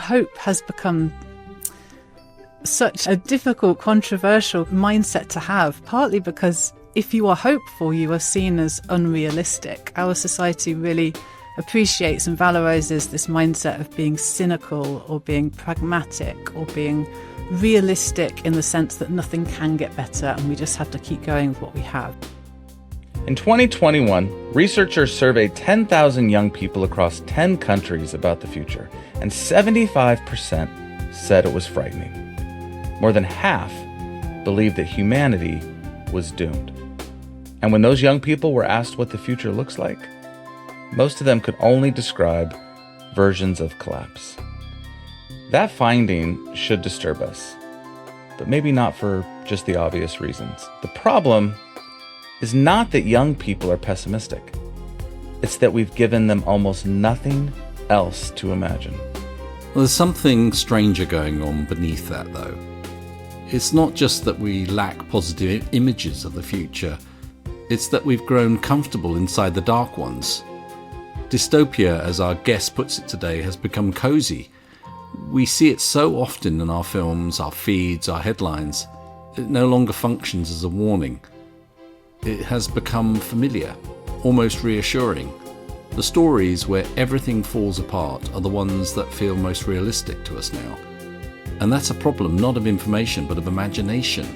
hope has become such a difficult, controversial mindset to have, partly because if you are hopeful, you are seen as unrealistic. Our society really appreciates and valorizes this mindset of being cynical or being pragmatic or being realistic in the sense that nothing can get better and we just have to keep going with what we have. In 2021, researchers surveyed 10,000 young people across 10 countries about the future, and 75% said it was frightening. More than half believed that humanity was doomed. And when those young people were asked what the future looks like, most of them could only describe versions of collapse. That finding should disturb us, but maybe not for just the obvious reasons. The problem is not that young people are pessimistic. It's that we've given them almost nothing else to imagine. Well, there's something stranger going on beneath that, though. It's not just that we lack positive images of the future, it's that we've grown comfortable inside the dark ones. Dystopia, as our guest puts it today, has become cozy. We see it so often in our films, our feeds, our headlines. It no longer functions as a warning. It has become familiar, almost reassuring. The stories where everything falls apart are the ones that feel most realistic to us now. And that's a problem not of information, but of imagination.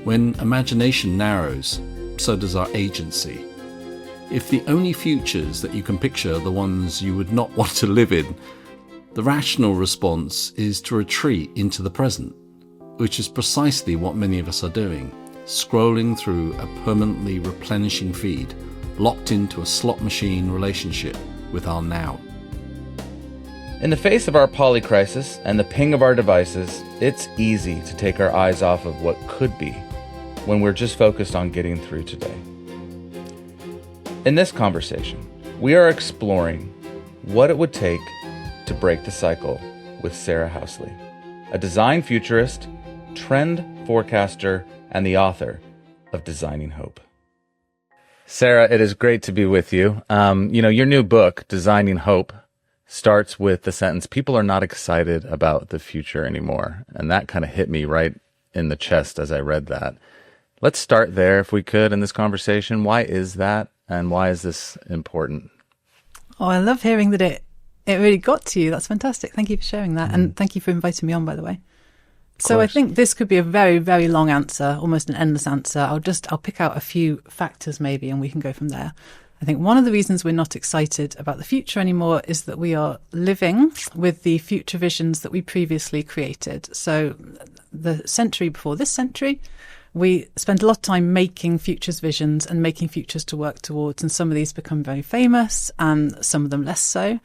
When imagination narrows, so does our agency. If the only futures that you can picture are the ones you would not want to live in, the rational response is to retreat into the present, which is precisely what many of us are doing, scrolling through a permanently replenishing feed, locked into a slot machine relationship with our now. In the face of our polycrisis and the ping of our devices, it's easy to take our eyes off of what could be when we're just focused on getting through today. In this conversation, we are exploring what it would take to break the cycle with Sarah Housley, a design futurist, trend forecaster, and the author of Designing Hope. Sarah, it is great to be with you. Your new book, Designing Hope, starts with the sentence, "People are not excited about the future anymore." And that kind of hit me right in the chest as I read that. Let's start there, if we could, in this conversation. Why is that? And why is this important? Oh, I love hearing that it really got to you. That's fantastic. Thank you for sharing that. And thank you for inviting me on, by the way. So I think this could be a very, very long answer, almost an endless answer. I'll pick out a few factors maybe, and we can go from there. I think one of the reasons we're not excited about the future anymore is that we are living with the future visions that we previously created. So the century before this century, we spent a lot of time making futures visions and making futures to work towards. And some of these become very famous and some of them less so.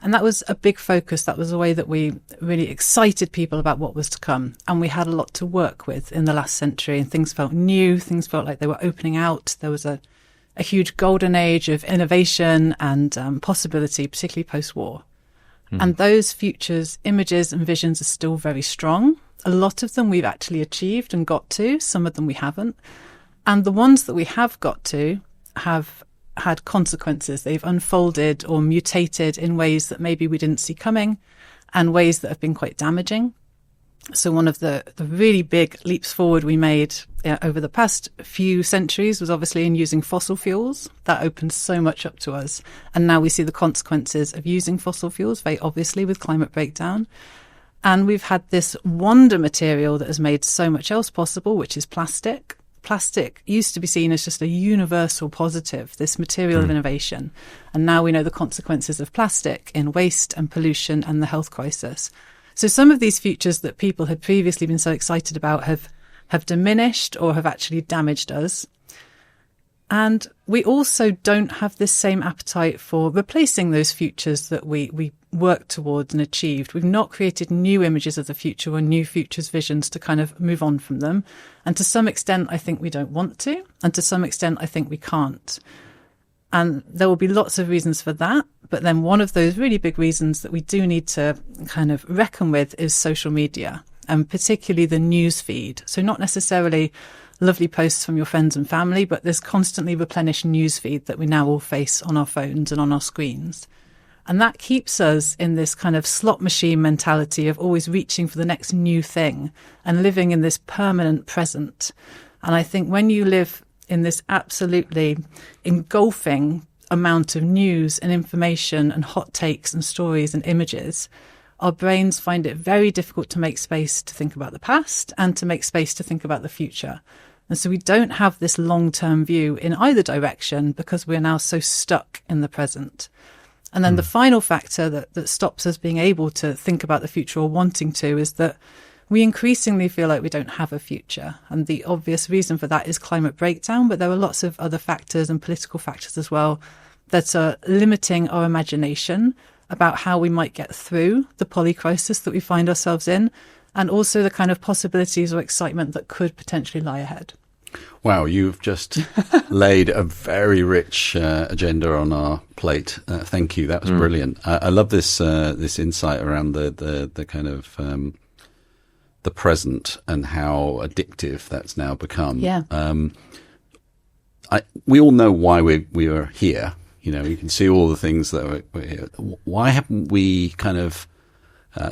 And that was a big focus. That was a way that we really excited people about what was to come. And we had a lot to work with in the last century, and things felt new. Things felt like they were opening out. There was a huge golden age of innovation and possibility, particularly post-war. And those futures, images and visions are still very strong. A lot of them we've actually achieved and got to. Some of them we haven't. And the ones that we have got to have had consequences. They've unfolded or mutated in ways that maybe we didn't see coming, and ways that have been quite damaging. So one of the really big leaps forward we made over the past few centuries was obviously in using fossil fuels. That opened so much up to us. And now we see the consequences of using fossil fuels, very obviously, with climate breakdown. And we've had this wonder material that has made so much else possible, which is plastic. Plastic used to be seen as just a universal positive, this material of innovation. And now we know the consequences of plastic in waste and pollution and the health crisis. So some of these futures that people had previously been so excited about have diminished or have actually damaged us. And we also don't have this same appetite for replacing those futures that we worked towards and achieved. We've not created new images of the future or new futures visions to kind of move on from them. And to some extent, I think we don't want to. And to some extent, I think we can't. And there will be lots of reasons for that. But then one of those really big reasons that we do need to kind of reckon with is social media, and particularly the news feed. So not necessarily lovely posts from your friends and family, but this constantly replenished news feed that we now all face on our phones and on our screens. And that keeps us in this kind of slot machine mentality of always reaching for the next new thing and living in this permanent present. And I think when you live in this absolutely engulfing amount of news and information and hot takes and stories and images, our brains find it very difficult to make space to think about the past and to make space to think about the future. And so we don't have this long-term view in either direction because we're now so stuck in the present. And then the final factor that stops us being able to think about the future or wanting to is that we increasingly feel like we don't have a future. And the obvious reason for that is climate breakdown, but there are lots of other factors and political factors as well that are limiting our imagination about how we might get through the polycrisis that we find ourselves in, and also the kind of possibilities or excitement that could potentially lie ahead. Wow, you've just laid a very rich agenda on our plate. Thank you. That was brilliant. I love this this insight around the kind of the present and how addictive that's now become. Yeah. We all know why we are here. You know, you can see all the things that we're here. Why haven't we kind of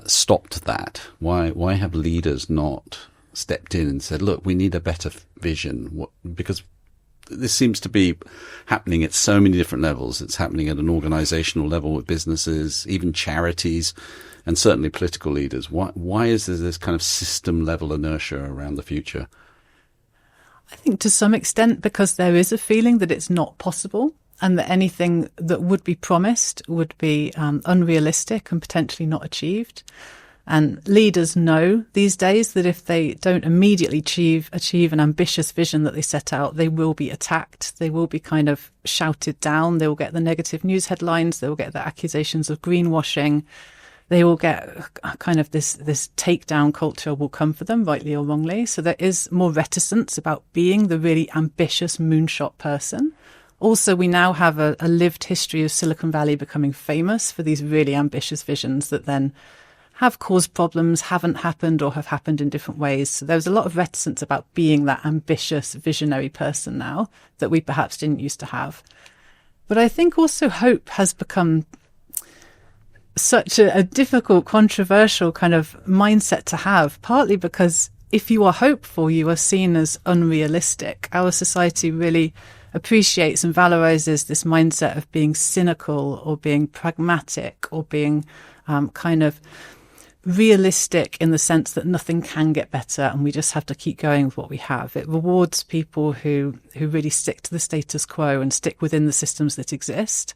stopped that? Why have leaders not stepped in and said, look, we need a better vision? Because this seems to be happening at so many different levels. It's happening at an organizational level with businesses, even charities, and certainly political leaders. Why is there this kind of system level inertia around the future? I think to some extent because there is a feeling that it's not possible and that anything that would be promised would be unrealistic and potentially not achieved. And leaders know these days that if they don't immediately achieve an ambitious vision that they set out, they will be attacked. They will be kind of shouted down. They will get the negative news headlines. They will get the accusations of greenwashing. They will get kind of this takedown culture will come for them, rightly or wrongly. So there is more reticence about being the really ambitious moonshot person. Also, we now have a lived history of Silicon Valley becoming famous for these really ambitious visions that then have caused problems, haven't happened, or have happened in different ways. So there's a lot of reticence about being that ambitious, visionary person now that we perhaps didn't used to have. But I think also hope has become such a difficult, controversial kind of mindset to have, partly because if you are hopeful, you are seen as unrealistic. Our society really appreciates and valorizes this mindset of being cynical or being pragmatic or being kind of realistic in the sense that nothing can get better and we just have to keep going with what we have. It rewards people who really stick to the status quo and stick within the systems that exist.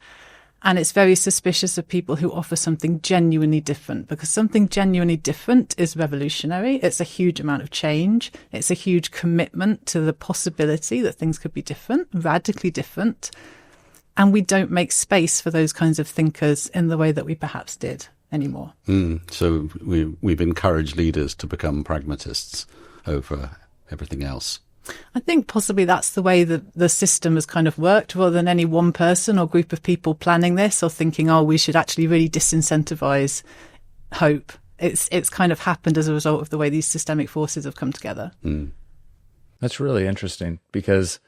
And it's very suspicious of people who offer something genuinely different, because something genuinely different is revolutionary. It's a huge amount of change. It's a huge commitment to the possibility that things could be different, radically different. And we don't make space for those kinds of thinkers in the way that we perhaps did anymore. So we've encouraged leaders to become pragmatists over everything else. I think possibly that's the way that the system has kind of worked, rather than any one person or group of people planning this or thinking, oh, we should actually really disincentivize hope. It's kind of happened as a result of the way these systemic forces have come together. That's really interesting, because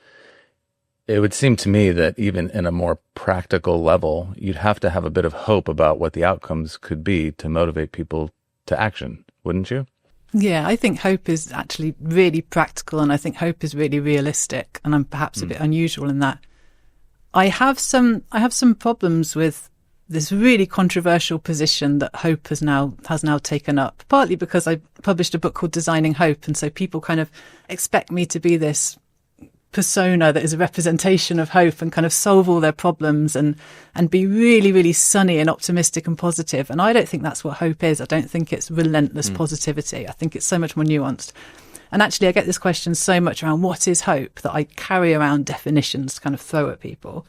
it would seem to me that even in a more practical level, you'd have to have a bit of hope about what the outcomes could be to motivate people to action, wouldn't you? Yeah, I think hope is actually really practical, and I think hope is really realistic, and I'm perhaps a bit unusual in that. I have some problems with this really controversial position that hope has now taken up, partly because I published a book called Designing Hope, and so people kind of expect me to be this persona that is a representation of hope and kind of solve all their problems and be really, really sunny and optimistic and positive. And I don't think that's what hope is. I don't think it's relentless positivity. I think it's so much more nuanced. And actually, I get this question so much around what is hope that I carry around definitions to kind of throw at people.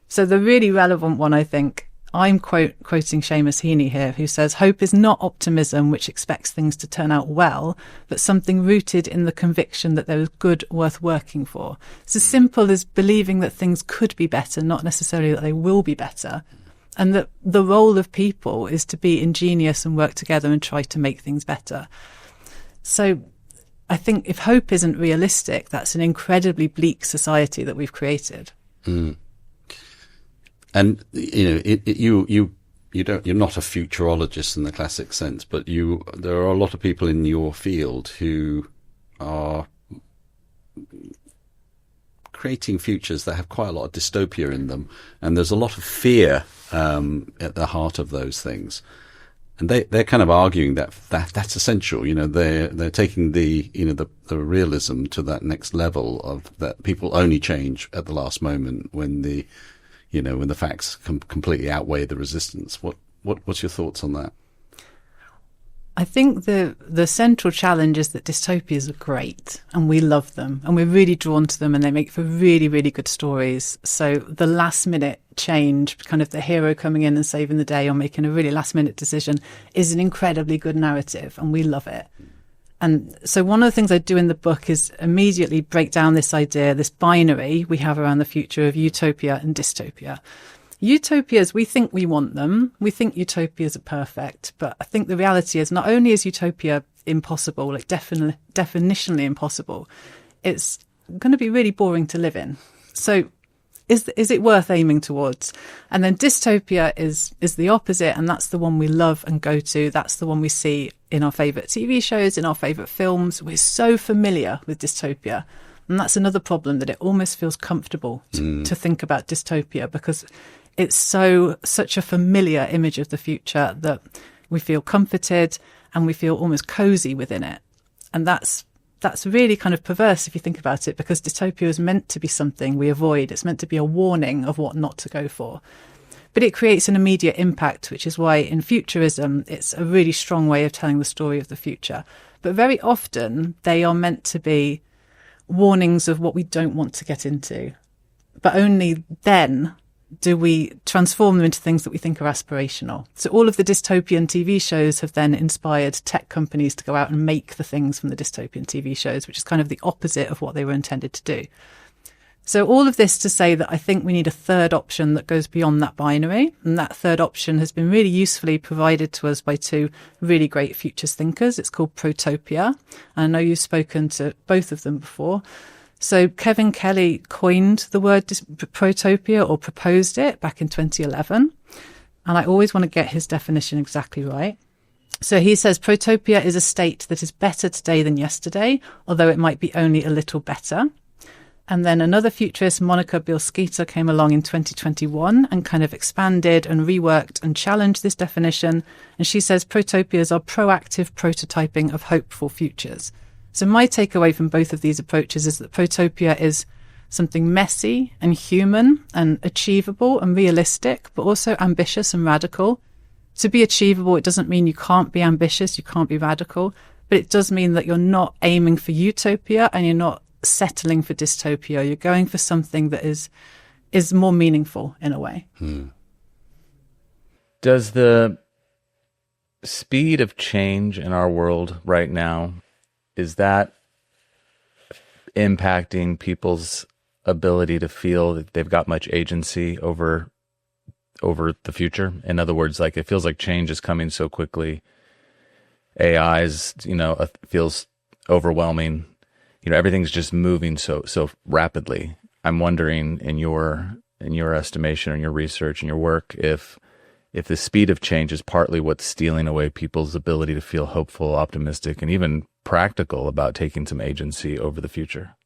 So the really relevant one, I think, I'm quoting Seamus Heaney here, who says, hope is not optimism which expects things to turn out well, but something rooted in the conviction that there is good worth working for. It's as simple as believing that things could be better, not necessarily that they will be better. And that the role of people is to be ingenious and work together and try to make things better. So I think if hope isn't realistic, that's an incredibly bleak society that we've created. And you know, you you're not a futurologist in the classic sense, but there are a lot of people in your field who are creating futures that have quite a lot of dystopia in them, and there's a lot of fear at the heart of those things. And they're kind of arguing that's essential. They're taking the realism to that next level of that people only change at the last moment when the facts completely outweigh the resistance. What's your thoughts on that? I think the central challenge is that dystopias are great and we love them and we're really drawn to them and they make for really, really good stories. So the last minute change, kind of the hero coming in and saving the day or making a really last minute decision, is an incredibly good narrative and we love it. And so one of the things I do in the book is immediately break down this idea, this binary we have around the future of utopia and dystopia. Utopias, we think we want them. We think utopias are perfect. But I think the reality is not only is utopia impossible, like definitionally impossible, it's going to be really boring to live in. So is it worth aiming towards? And then dystopia is the opposite. And that's the one we love and go to. That's the one we see in our favourite TV shows, in our favourite films. We're so familiar with dystopia. And that's another problem, that it almost feels comfortable to think about dystopia because it's such a familiar image of the future that we feel comforted and we feel almost cozy within it. And that's really kind of perverse if you think about it, because dystopia is meant to be something we avoid. It's meant to be a warning of what not to go for. But it creates an immediate impact, which is why in futurism, it's a really strong way of telling the story of the future. But very often they are meant to be warnings of what we don't want to get into. But only then do we transform them into things that we think are aspirational. So all of the dystopian TV shows have then inspired tech companies to go out and make the things from the dystopian TV shows, which is kind of the opposite of what they were intended to do. So all of this to say that I think we need a third option that goes beyond that binary. And that third option has been really usefully provided to us by two really great futures thinkers. It's called Protopia. And I know you've spoken to both of them before. So Kevin Kelly coined the word protopia, or proposed it, back in 2011. And I always want to get his definition exactly right. So he says protopia is a state that is better today than yesterday, although it might be only a little better. And then another futurist, Monica Bielskita, came along in 2021 and kind of expanded and reworked and challenged this definition. And she says protopias are proactive prototyping of hopeful futures. So my takeaway from both of these approaches is that protopia is something messy and human and achievable and realistic, but also ambitious and radical. To be achievable, it doesn't mean you can't be ambitious, you can't be radical, but it does mean that you're not aiming for utopia and you're not settling for dystopia. You're going for something that is more meaningful in a way. Does the speed of change in our world right now, is that impacting people's ability to feel that they've got much agency over the future? In other words, like, it feels like change is coming so quickly. AI is, feels overwhelming. Everything's just moving so rapidly. I'm wondering, in your estimation and your research and your work, if the speed of change is partly what's stealing away people's ability to feel hopeful, optimistic, and even practical about taking some agency over the future.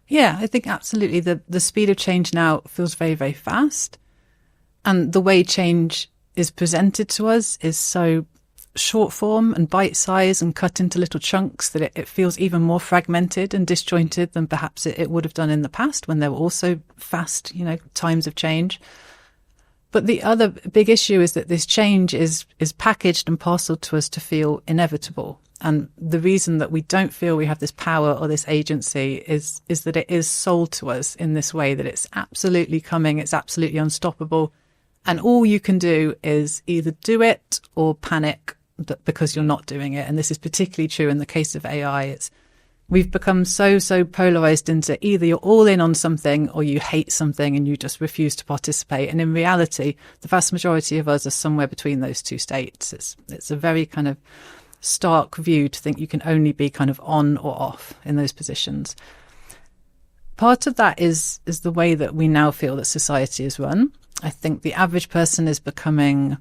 Yeah, I think absolutely. The speed of change now feels very, very fast. And the way change is presented to us is so short form and bite size and cut into little chunks that it feels even more fragmented and disjointed than perhaps it would have done in the past when there were also fast, times of change. But the other big issue is that this change is packaged and parceled to us to feel inevitable. And the reason that we don't feel we have this power or this agency is that it is sold to us in this way, that it's absolutely coming, it's absolutely unstoppable. And all you can do is either do it or panic because you're not doing it. And this is particularly true in the case of AI. We've become so polarized into either you're all in on something or you hate something and you just refuse to participate. And in reality, the vast majority of us are somewhere between those two states. It's a very kind of stark view to think you can only be kind of on or off in those positions. Part of that is the way that we now feel that society is run. I think the average person is becoming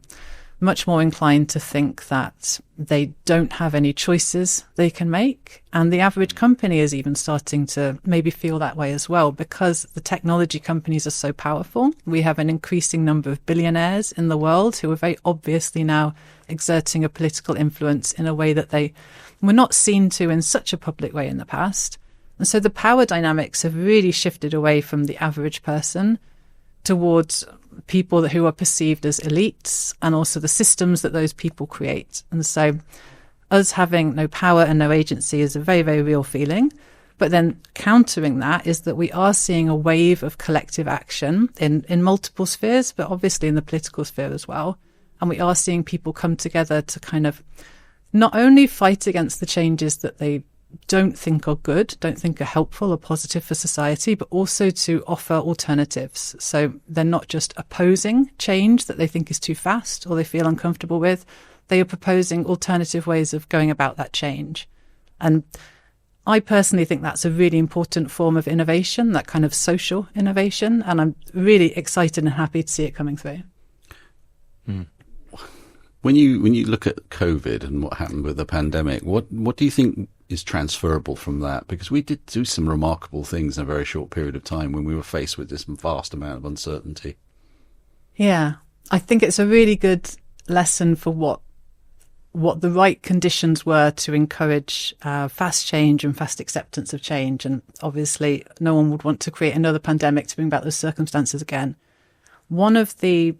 much more inclined to think that they don't have any choices they can make. And the average company is even starting to maybe feel that way as well, because the technology companies are so powerful. We have an increasing number of billionaires in the world who are very obviously now exerting a political influence in a way that they were not seen to in such a public way in the past. And so the power dynamics have really shifted away from the average person towards people who are perceived as elites, and also the systems that those people create. And so us having no power and no agency is a very, very real feeling. But then countering that is that we are seeing a wave of collective action in multiple spheres, but obviously in the political sphere as well. And we are seeing people come together to kind of not only fight against the changes that they don't think are good, don't think are helpful or positive for society, but also to offer alternatives. So they're not just opposing change that they think is too fast or they feel uncomfortable with. They are proposing alternative ways of going about that change. And I personally think that's a really important form of innovation, that kind of social innovation. And I'm really excited and happy to see it coming through. Mm. When you look at COVID and what happened with the pandemic, what do you think is transferable from that? Because we did do some remarkable things in a very short period of time when we were faced with this vast amount of uncertainty. Yeah, I think it's a really good lesson for what the right conditions were to encourage fast change and fast acceptance of change. And obviously, no one would want to create another pandemic to bring about those circumstances again. One of the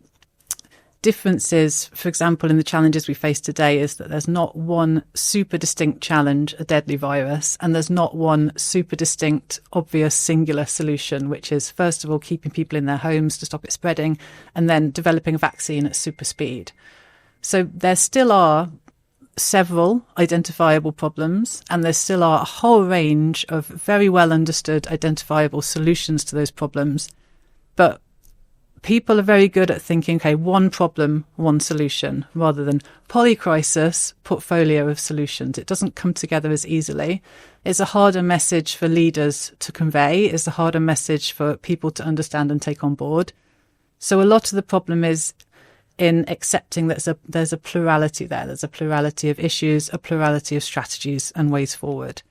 differences, for example, in the challenges we face today is that there's not one super distinct challenge, a deadly virus, and there's not one super distinct, obvious, singular solution, which is, first of all, keeping people in their homes to stop it spreading, and then developing a vaccine at super speed. So there still are several identifiable problems, and there still are a whole range of very well understood, identifiable solutions to those problems. But people are very good at thinking, okay, one problem, one solution, rather than polycrisis, portfolio of solutions. It doesn't come together as easily. It's a harder message for leaders to convey. It's a harder message for people to understand and take on board. So a lot of the problem is in accepting that there's a plurality there. There's a plurality of issues, a plurality of strategies and ways forward.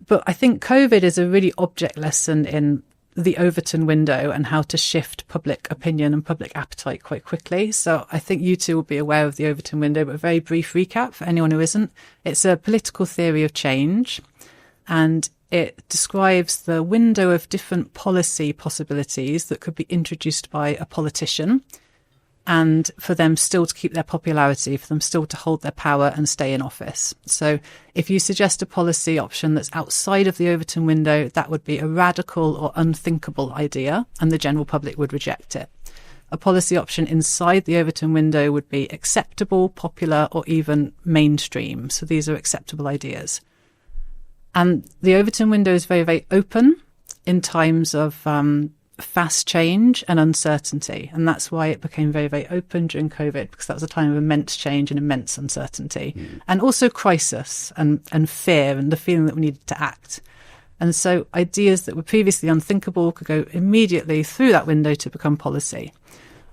But I think COVID is a really object lesson in the Overton window and how to shift public opinion and public appetite quite quickly. So I think you two will be aware of the Overton window, but a very brief recap for anyone who isn't. It's a political theory of change, and it describes the window of different policy possibilities that could be introduced by a politician, and for them still to keep their popularity, for them still to hold their power and stay in office. So if you suggest a policy option that's outside of the Overton window, that would be a radical or unthinkable idea, and the general public would reject it. A policy option inside the Overton window would be acceptable, popular, or even mainstream. So these are acceptable ideas. And the Overton window is very, very open in times of fast change and uncertainty. And that's why it became very, very open during COVID, because that was a time of immense change and immense uncertainty, and also crisis and fear and the feeling that we needed to act. And so ideas that were previously unthinkable could go immediately through that window to become policy.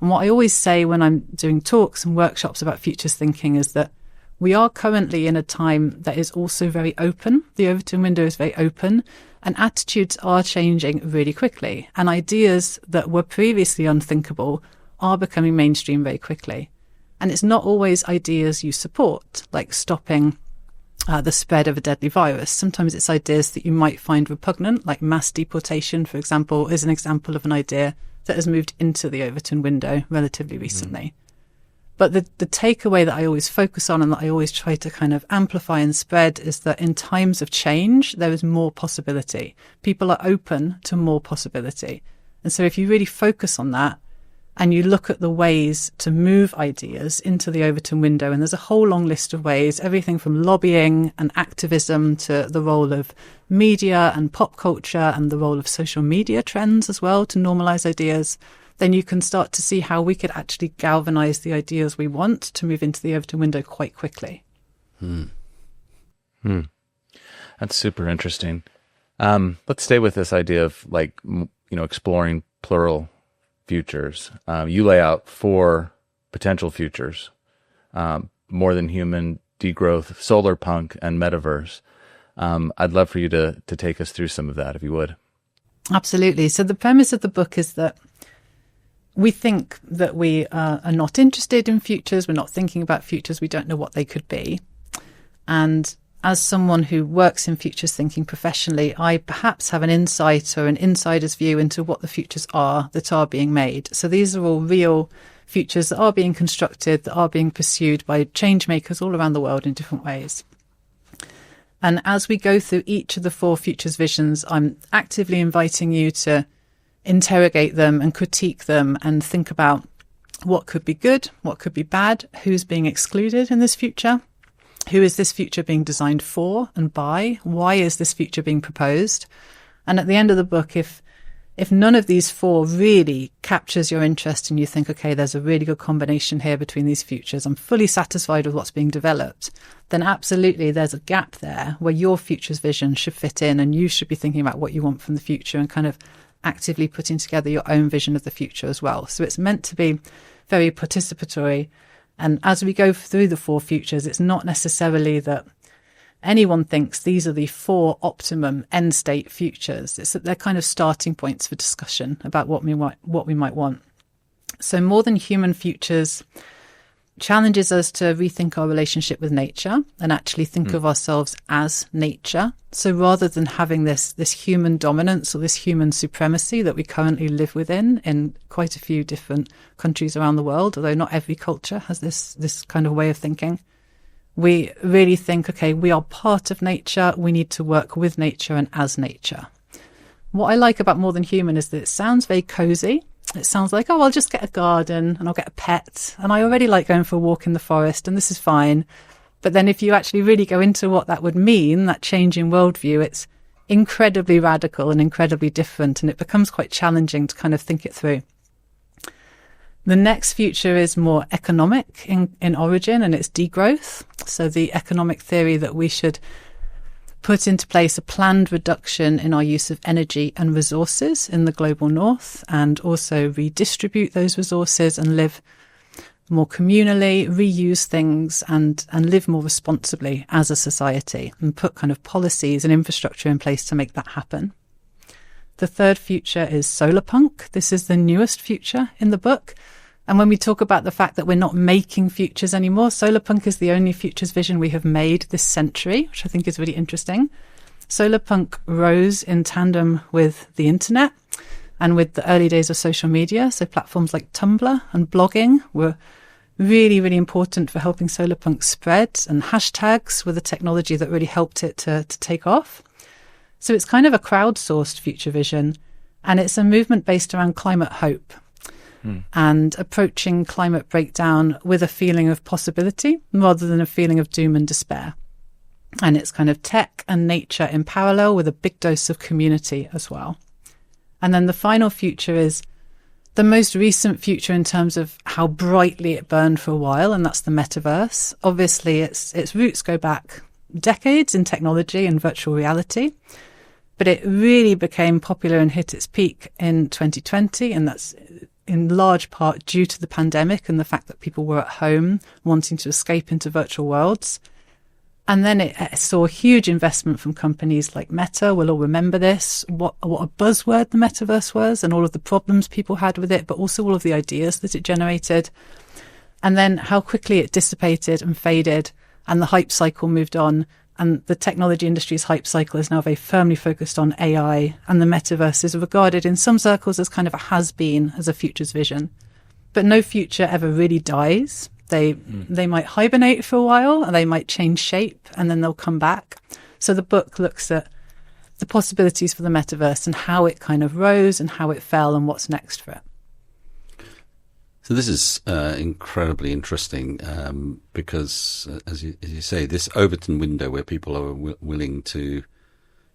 And what I always say when I'm doing talks and workshops about futures thinking is that we are currently in a time that is also very open. The Overton window is very open, and attitudes are changing really quickly. And ideas that were previously unthinkable are becoming mainstream very quickly. And it's not always ideas you support, like stopping the spread of a deadly virus. Sometimes it's ideas that you might find repugnant, like mass deportation, for example, is an example of an idea that has moved into the Overton window relatively recently. But the takeaway that I always focus on and that I always try to kind of amplify and spread is that in times of change, there is more possibility. People are open to more possibility. And so if you really focus on that and you look at the ways to move ideas into the Overton window, and there's a whole long list of ways, everything from lobbying and activism to the role of media and pop culture and the role of social media trends as well to normalize ideas, then you can start to see how we could actually galvanize the ideas we want to move into the Overton window quite quickly. That's super interesting. Let's stay with this idea of exploring plural futures. You lay out 4 potential futures: more than human, degrowth, solar punk, and metaverse. I'd love for you to take us through some of that, if you would. Absolutely. So the premise of the book is that we think that we are not interested in futures. We're not thinking about futures. We don't know what they could be. And as someone who works in futures thinking professionally, I perhaps have an insight or an insider's view into what the futures are that are being made. So these are all real futures that are being constructed, that are being pursued by change makers all around the world in different ways. And as we go through each of the 4 futures visions, I'm actively inviting you to interrogate them and critique them and think about what could be good, what could be bad, who's being excluded in this future, who is this future being designed for and by, why is this future being proposed. And at the end of the book, if none of these 4 really captures your interest and you think, okay, there's a really good combination here between these futures, I'm fully satisfied with what's being developed, then absolutely there's a gap there where your future's vision should fit in, and you should be thinking about what you want from the future and kind of actively putting together your own vision of the future as well. So it's meant to be very participatory. And as we go through the 4 futures, it's not necessarily that anyone thinks these are the 4 optimum end state futures. It's that they're kind of starting points for discussion about what we might want. So More Than Human Futures challenges us to rethink our relationship with nature and actually think of ourselves as nature. So rather than having this human dominance or this human supremacy that we currently live within in quite a few different countries around the world, although not every culture has this kind of way of thinking, we really think, okay, we are part of nature. We need to work with nature and as nature. What I like about More Than Human is that it sounds very cozy. It sounds like, oh, I'll just get a garden and I'll get a pet. And I already like going for a walk in the forest and this is fine. But then if you actually really go into what that would mean, that change in worldview, it's incredibly radical and incredibly different. And it becomes quite challenging to kind of think it through. The next future is more economic in origin, and it's degrowth. So the economic theory that we should put into place a planned reduction in our use of energy and resources in the global north, and also redistribute those resources and live more communally, reuse things and live more responsibly as a society, and put kind of policies and infrastructure in place to make that happen. The third future is solar punk. This is the newest future in the book. And when we talk about the fact that we're not making futures anymore, solar punk is the only futures vision we have made this century, which I think is really interesting. Solar punk rose in tandem with the internet and with the early days of social media. So platforms like Tumblr and blogging were really, really important for helping solar punk spread, and hashtags were the technology that really helped it to take off. So it's kind of a crowdsourced future vision, and it's a movement based around climate hope and approaching climate breakdown with a feeling of possibility rather than a feeling of doom and despair. And it's kind of tech and nature in parallel with a big dose of community as well. And then the final future is the most recent future in terms of how brightly it burned for a while, and that's the metaverse. Obviously, its roots go back decades in technology and virtual reality, but it really became popular and hit its peak in 2020, and that's in large part due to the pandemic and the fact that people were at home wanting to escape into virtual worlds. And then it saw huge investment from companies like Meta. We'll all remember this, what a buzzword the metaverse was and all of the problems people had with it, but also all of the ideas that it generated. And then how quickly it dissipated and faded, and the hype cycle moved on. And the technology industry's hype cycle is now very firmly focused on AI, and the metaverse is regarded in some circles as kind of a has-been, as a futures vision. But no future ever really dies. They might hibernate for a while, and they might change shape, and then they'll come back. So the book looks at the possibilities for the metaverse and how it kind of rose and how it fell and what's next for it. So this is incredibly interesting because, as you say, this Overton window where people are willing to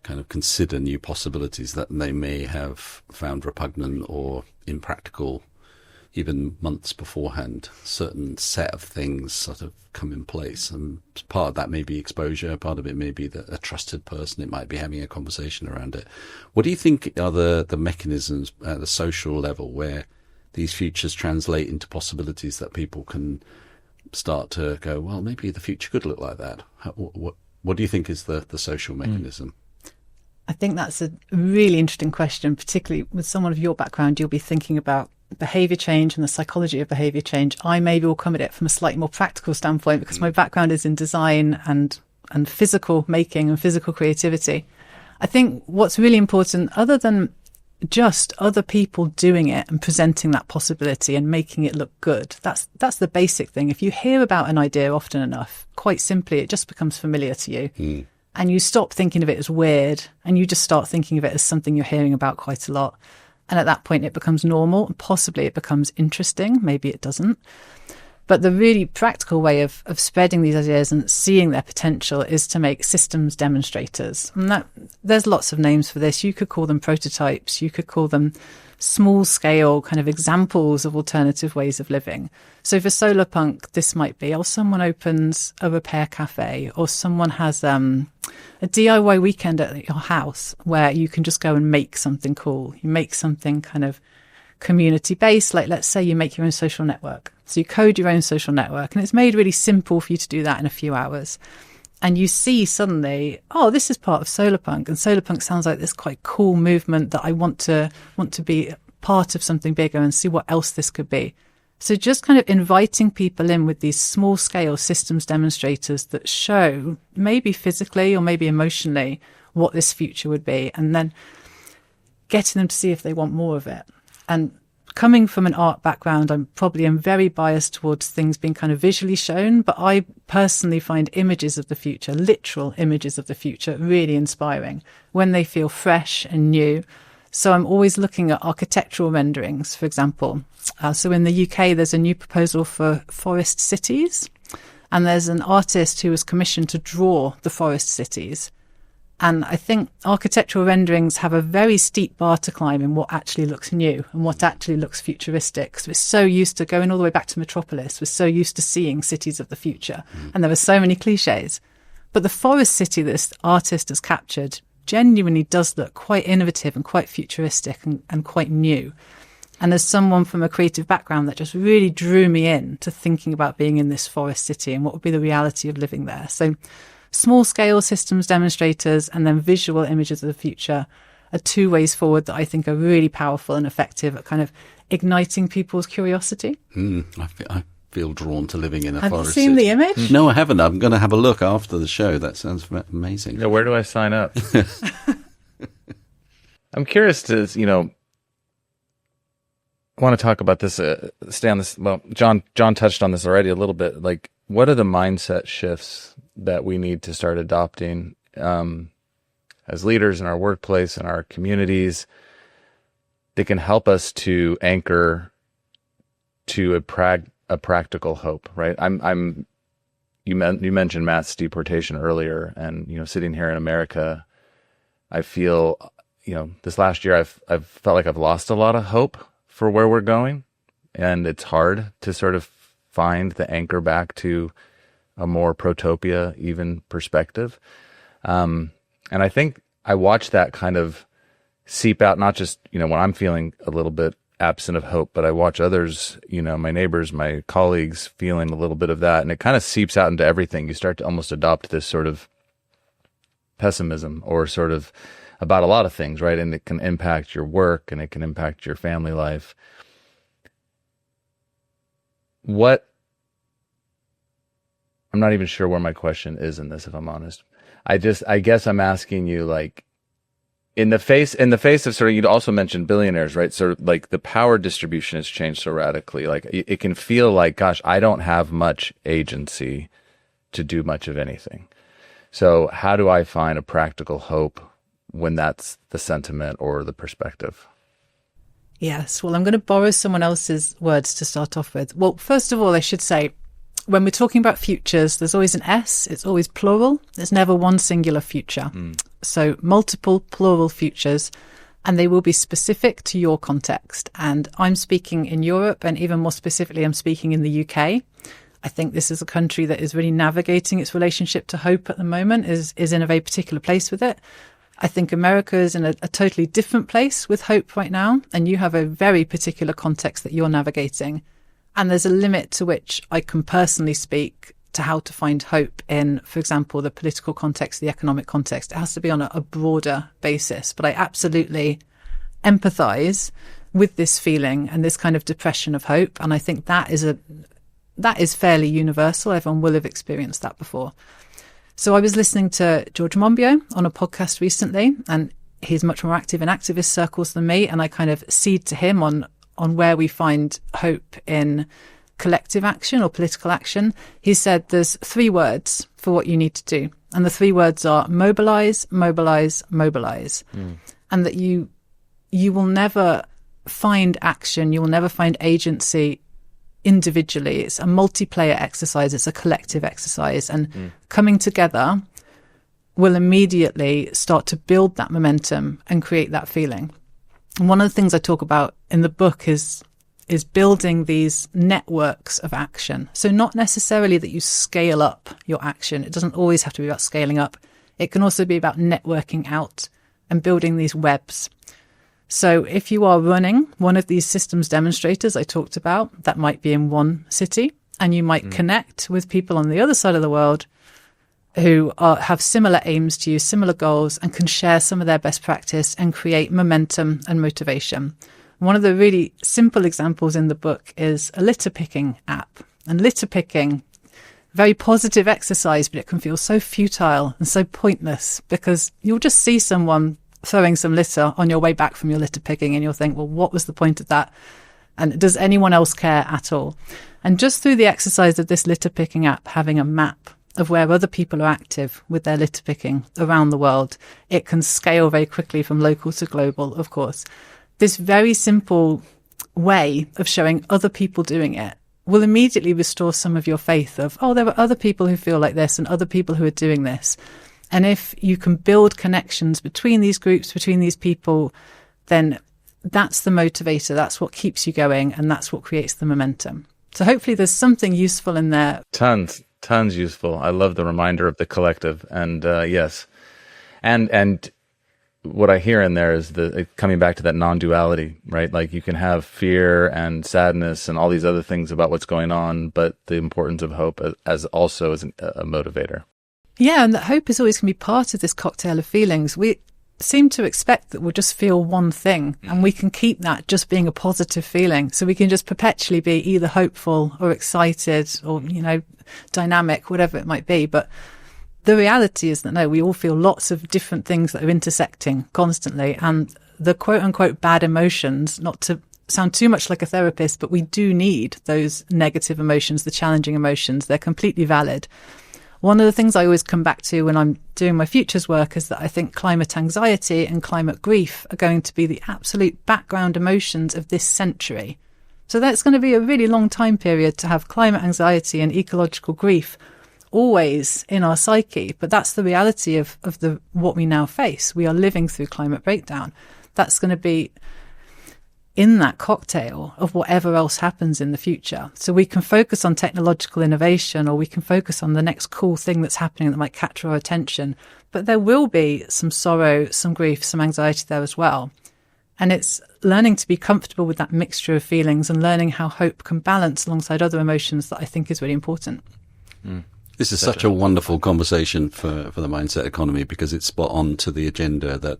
kind of consider new possibilities that they may have found repugnant or impractical even months beforehand, certain set of things sort of come in place. And part of that may be exposure, part of it may be a trusted person, it might be having a conversation around it. What do you think are the mechanisms at the social level where these futures translate into possibilities that people can start to go, well, maybe the future could look like that. What do you think is the social mechanism? I think that's a really interesting question, particularly with someone of your background. You'll be thinking about behaviour change and the psychology of behaviour change. I maybe will come at it from a slightly more practical standpoint because my background is in design and physical making and physical creativity. I think what's really important, other than just other people doing it and presenting that possibility and making it look good, that's the basic thing. If you hear about an idea often enough, quite simply, it just becomes familiar to you. And you stop thinking of it as weird and you just start thinking of it as something you're hearing about quite a lot. And at that point, it becomes normal and possibly it becomes interesting. Maybe it doesn't. But the really practical way of spreading these ideas and seeing their potential is to make systems demonstrators. And there's lots of names for this. You could call them prototypes. You could call them small scale kind of examples of alternative ways of living. So for solar punk, this might be, someone opens a repair cafe, or someone has a DIY weekend at your house where you can just go and make something cool. You make something kind of community based, like let's say you make your own social network. So you code your own social network and it's made really simple for you to do that in a few hours. And you see suddenly, this is part of solar punk, and solar punk sounds like this quite cool movement that I want to be part of something bigger and see what else this could be. So just kind of inviting people in with these small scale systems demonstrators that show maybe physically or maybe emotionally what this future would be, and then getting them to see if they want more of it. And coming from an art background, I'm very biased towards things being kind of visually shown, but I personally find images of the future, literal images of the future, really inspiring when they feel fresh and new. So I'm always looking at architectural renderings, for example. So in the UK, there's a new proposal for forest cities, and there's an artist who was commissioned to draw the forest cities. And I think architectural renderings have a very steep bar to climb in what actually looks new and what actually looks futuristic. So we're so used to going all the way back to Metropolis. We're so used to seeing cities of the future. And there are so many cliches. But the forest city that this artist has captured genuinely does look quite innovative and quite futuristic and quite new. And as someone from a creative background, that just really drew me in to thinking about being in this forest city and what would be the reality of living there. So small scale systems demonstrators and then visual images of the future are two ways forward that I think are really powerful and effective at kind of igniting people's curiosity. I feel drawn to living in a forest city. Have you seen the image? No, I haven't. I'm going to have a look after the show. That sounds amazing. Yeah, where do I sign up? I'm curious to, I want to talk about this, stay on this. Well, John touched on this already a little bit. Like, what are the mindset shifts that we need to start adopting as leaders in our workplace and our communities that can help us to anchor to a practical hope, right? You mentioned mass deportation earlier, and sitting here in America, I feel this last year I've felt like I've lost a lot of hope for where we're going, and it's hard to sort of find the anchor back to a more Protopia even perspective. And I think I watch that kind of seep out, not just, when I'm feeling a little bit absent of hope, but I watch others, my neighbors, my colleagues feeling a little bit of that. And it kind of seeps out into everything. You start to almost adopt this sort of pessimism or sort of about a lot of things, right? And it can impact your work and it can impact your family life. I'm not even sure where my question is in this, if I'm honest. I guess I'm asking you, like, in the face of sort of, you'd also mentioned billionaires, right? So like the power distribution has changed so radically. Like it can feel like, gosh, I don't have much agency to do much of anything. So how do I find a practical hope when that's the sentiment or the perspective? Yes. Well, I'm going to borrow someone else's words to start off with. Well, first of all, I should say, when we're talking about futures, there's always an S. It's always plural. There's never one singular future. So multiple plural futures, and they will be specific to your context. And I'm speaking in Europe, and even more specifically, I'm speaking in the UK. I think this is a country that is really navigating its relationship to hope at the moment, is in a very particular place with it. I think America is in a totally different place with hope right now, and you have a very particular context that you're navigating. And there's a limit to which I can personally speak to how to find hope in, for example, the political context, the economic context. It has to be on a broader basis. But I absolutely empathize with this feeling and this kind of depression of hope. And I think that is fairly universal. Everyone will have experienced that before. So I was listening to George Monbiot on a podcast recently, and he's much more active in activist circles than me. And I kind of cede to him on where we find hope in collective action or political action. He said there's 3 words for what you need to do. And the 3 words are mobilize, mobilize, mobilize. And that you will never find action, you will never find agency individually. It's a multiplayer exercise, it's a collective exercise, and coming together will immediately start to build that momentum and create that feeling. And one of the things I talk about in the book is building these networks of action. So not necessarily that you scale up your action. It doesn't always have to be about scaling up. It can also be about networking out and building these webs. So if you are running one of these systems demonstrators I talked about, that might be in one city, and you might connect with people on the other side of the world who have similar aims to you, similar goals, and can share some of their best practice and create momentum and motivation. One of the really simple examples in the book is a litter picking app. And litter picking, very positive exercise, but it can feel so futile and so pointless because you'll just see someone throwing some litter on your way back from your litter picking and you'll think, well, what was the point of that? And does anyone else care at all? And just through the exercise of this litter picking app, having a map of where other people are active with their litter picking around the world, it can scale very quickly from local to global, of course. This very simple way of showing other people doing it will immediately restore some of your faith of, oh, there are other people who feel like this and other people who are doing this. And if you can build connections between these groups, between these people, then that's the motivator. That's what keeps you going. And that's what creates the momentum. So hopefully there's something useful in there. Tons useful. I love the reminder of the collective. And yes. And what I hear in there is coming back to that non-duality, right? Like you can have fear and sadness and all these other things about what's going on, but the importance of hope as a motivator. Yeah, and that hope is always going to be part of this cocktail of feelings. We seem to expect that we'll just feel one thing, and we can keep that just being a positive feeling. So we can just perpetually be either hopeful or excited or, dynamic, whatever it might be. But the reality is that, no, we all feel lots of different things that are intersecting constantly. And the quote unquote bad emotions, not to sound too much like a therapist, but we do need those negative emotions, the challenging emotions. They're completely valid. One of the things I always come back to when I'm doing my futures work is that I think climate anxiety and climate grief are going to be the absolute background emotions of this century. So that's going to be a really long time period to have climate anxiety and ecological grief always in our psyche. But that's the reality of what we now face. We are living through climate breakdown. That's going to be in that cocktail of whatever else happens in the future. So we can focus on technological innovation, or we can focus on the next cool thing that's happening that might catch our attention. But there will be some sorrow, some grief, some anxiety there as well. And it's learning to be comfortable with that mixture of feelings and learning how hope can balance alongside other emotions that I think is really important. This is such a wonderful conversation for the mindset economy, because it's spot on to the agenda that,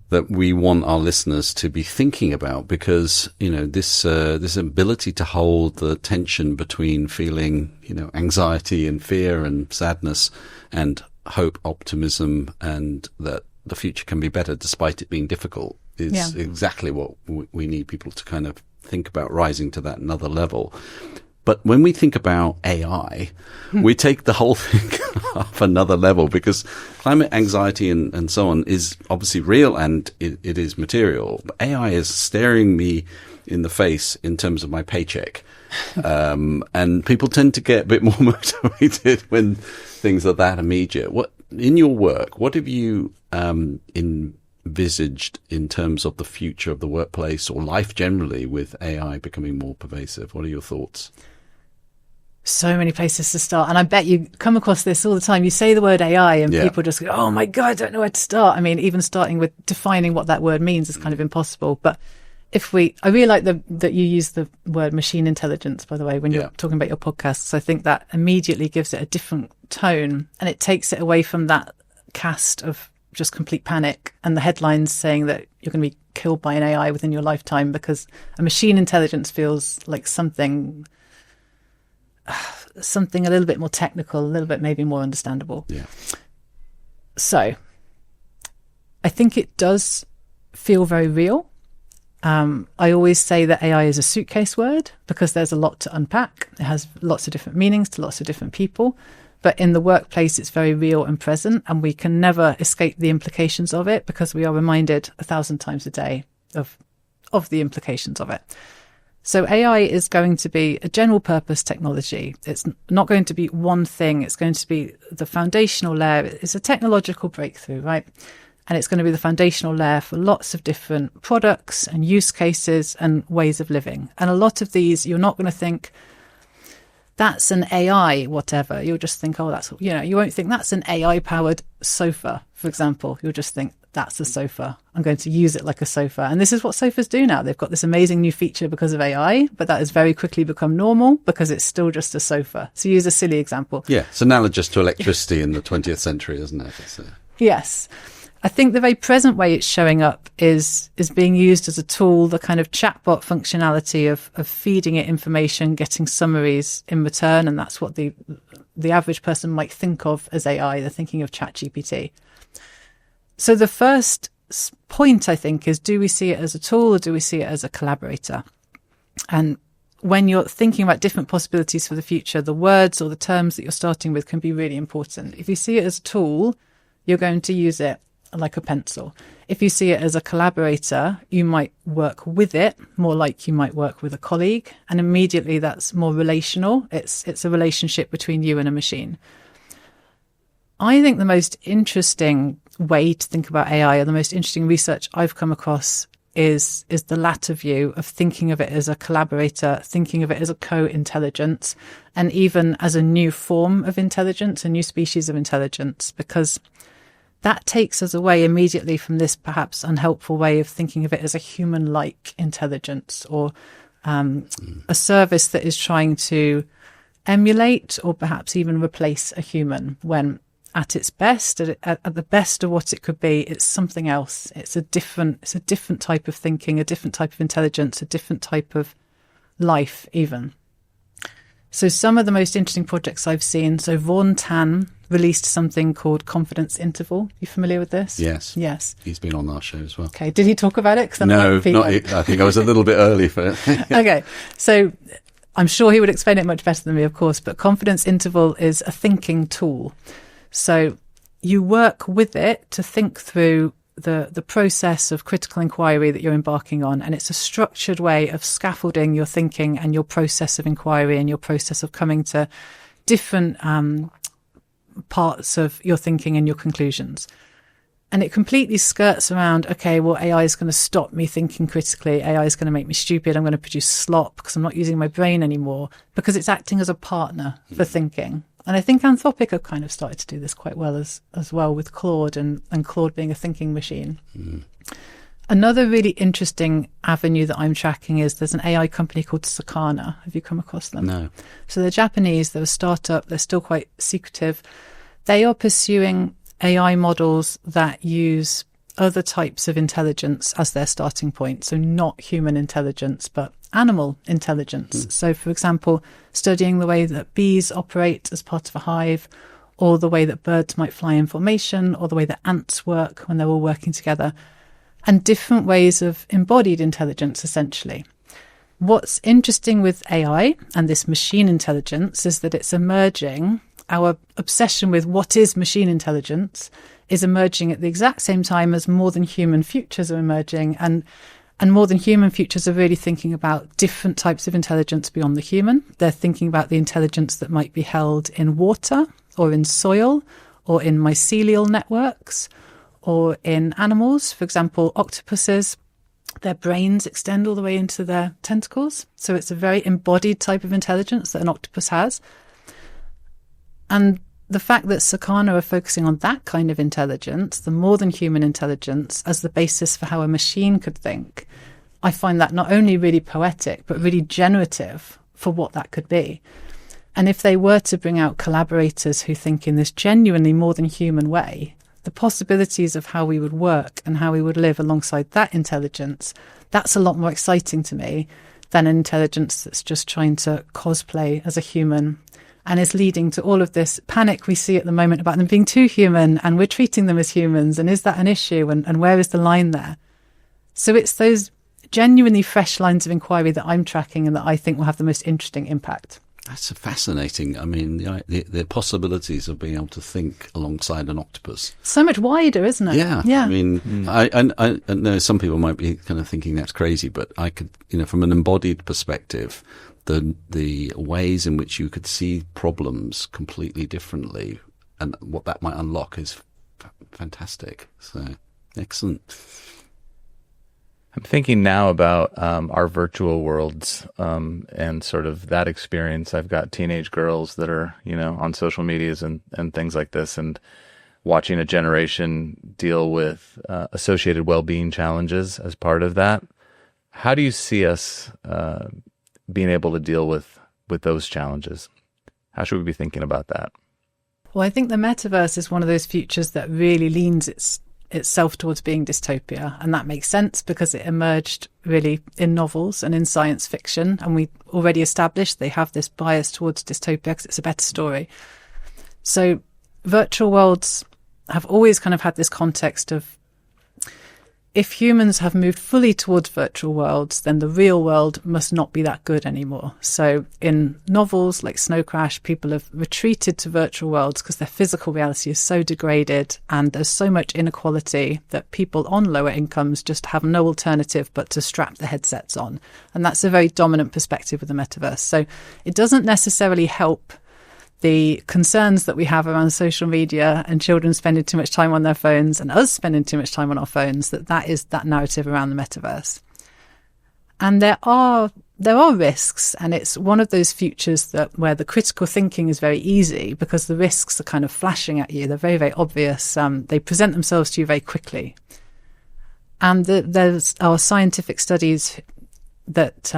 that we want our listeners to be thinking about, because, this ability to hold the tension between feeling, anxiety and fear and sadness and hope, optimism, and that the future can be better despite it being difficult is exactly what we need people to kind of think about, rising to that another level. But when we think about AI, we take the whole thing up another level, because climate anxiety and so on is obviously real and it is material. But AI is staring me in the face in terms of my paycheck. And people tend to get a bit more motivated when things are that immediate. In your work, what have you envisaged in terms of the future of the workplace or life generally with AI becoming more pervasive? What are your thoughts? So many places to start. And I bet you come across this all the time. You say the word AI and people just go, oh my God, I don't know where to start. I mean, even starting with defining what that word means is kind of impossible. But I really like that you use the word machine intelligence, by the way, when you're talking about your podcasts. I think that immediately gives it a different tone, and it takes it away from that cast of just complete panic and the headlines saying that you're going to be killed by an AI within your lifetime, because a machine intelligence feels like something a little bit more technical, a little bit maybe more understandable. Yeah. So I think it does feel very real. I always say that AI is a suitcase word because there's a lot to unpack. It has lots of different meanings to lots of different people. But in the workplace, it's very real and present, and we can never escape the implications of it because we are reminded 1,000 times a day of the implications of it. So AI is going to be a general purpose technology. It's not going to be one thing. It's going to be the foundational layer. It's a technological breakthrough, right? And it's going to be the foundational layer for lots of different products and use cases and ways of living. And a lot of these, you're not going to think, that's an AI, whatever. You'll just think, oh, that's, you won't think that's an AI powered sofa, for example. You'll just think that's a sofa. I'm going to use it like a sofa. And this is what sofas do now. They've got this amazing new feature because of AI, but that has very quickly become normal because it's still just a sofa. So use a silly example. Yeah, it's analogous to electricity in the 20th century, isn't it? Yes. I think the very present way it's showing up is being used as a tool, the kind of chatbot functionality of feeding it information, getting summaries in return. And that's what the average person might think of as AI. They're thinking of ChatGPT. So the first point, I think, is, do we see it as a tool or do we see it as a collaborator? And when you're thinking about different possibilities for the future, the words or the terms that you're starting with can be really important. If you see it as a tool, you're going to use it like a pencil. If you see it as a collaborator, you might work with it more like you might work with a colleague. And immediately that's more relational. It's a relationship between you and a machine. I think the most interesting way to think about AI, or the most interesting research I've come across, is the latter view of thinking of it as a collaborator, thinking of it as a co-intelligence, and even as a new form of intelligence, a new species of intelligence, because that takes us away immediately from this perhaps unhelpful way of thinking of it as a human-like intelligence, or a service that is trying to emulate or perhaps even replace a human, when at its best, at the best of what it could be, it's something else. It's a different type of thinking, a different type of intelligence, a different type of life even. So some of the most interesting projects I've seen, so Vaughan Tan released something called Confidence Interval. You familiar with this? Yes. Yes. He's been on our show as well. Okay. Did he talk about it? No, not. I think I was a little bit early for it. Okay. So I'm sure he would explain it much better than me, of course, but Confidence Interval is a thinking tool. So you work with it to think through the process of critical inquiry that you're embarking on. And it's a structured way of scaffolding your thinking and your process of inquiry and your process of coming to different parts of your thinking and your conclusions. And it completely skirts around, okay, well, AI is going to stop me thinking critically. AI is going to make me stupid. I'm going to produce slop because I'm not using my brain anymore, because it's acting as a partner for thinking. And I think Anthropic have kind of started to do this quite well as well with Claude, and Claude being a thinking machine. Mm. Another really interesting avenue that I'm tracking is there's an AI company called Sakana. Have you come across them? No. So they're Japanese. They're a startup. They're still quite secretive. They are pursuing AI models that use other types of intelligence as their starting point. So not human intelligence, but animal intelligence. So, for example, studying the way that bees operate as part of a hive, or the way that birds might fly in formation, or the way that ants work when they're all working together, and different ways of embodied intelligence, essentially. What's interesting with AI and this machine intelligence is that it's emerging. Our obsession with what is machine intelligence is emerging at the exact same time as more than human futures are emerging, and more than human futures are really thinking about different types of intelligence beyond the human. They're thinking about the intelligence that might be held in water, or in soil, or in mycelial networks, or in animals. For example, octopuses Their brains extend all the way into their tentacles. So it's a very embodied type of intelligence that an octopus has. And the fact that Sakana are focusing on that kind of intelligence, the more than human intelligence, as the basis for how a machine could think, I find that not only really poetic, but really generative for what that could be. And if they were to bring out collaborators who think in this genuinely more than human way, the possibilities of how we would work and how we would live alongside that intelligence, that's a lot more exciting to me than an intelligence that's just trying to cosplay as a human and is leading to all of this panic we see at the moment about them being too human, and we're treating them as humans, and is that an issue, and where is the line there? So it's those genuinely fresh lines of inquiry that I'm tracking and that I think will have the most interesting impact. That's fascinating. I mean, the possibilities of being able to think alongside an octopus. So much wider, isn't it? Yeah. I mean, I know some people might be kind of thinking that's crazy, but I could, from an embodied perspective, the ways in which you could see problems completely differently and what that might unlock is fantastic. So, excellent. I'm thinking now about our virtual worlds and sort of that experience. I've got teenage girls that are, on social medias and things like this, and watching a generation deal with associated well-being challenges as part of that. How do you see us being able to deal with those challenges? How should we be thinking about that? Well, I think the metaverse is one of those futures that really leans itself towards being dystopia, and that makes sense because it emerged really in novels and in science fiction, and we already established they have this bias towards dystopia because it's a better story. So virtual worlds have always kind of had this context of, if humans have moved fully towards virtual worlds, then the real world must not be that good anymore. So in novels like Snow Crash, people have retreated to virtual worlds because their physical reality is so degraded and there's so much inequality that people on lower incomes just have no alternative but to strap the headsets on. And that's a very dominant perspective of the metaverse. So it doesn't necessarily help the concerns that we have around social media and children spending too much time on their phones and us spending too much time on our phones, that is that narrative around the metaverse. And there are risks, and it's one of those futures where the critical thinking is very easy because the risks are kind of flashing at you. They're very, very obvious. They present themselves to you very quickly. And there's our scientific studies that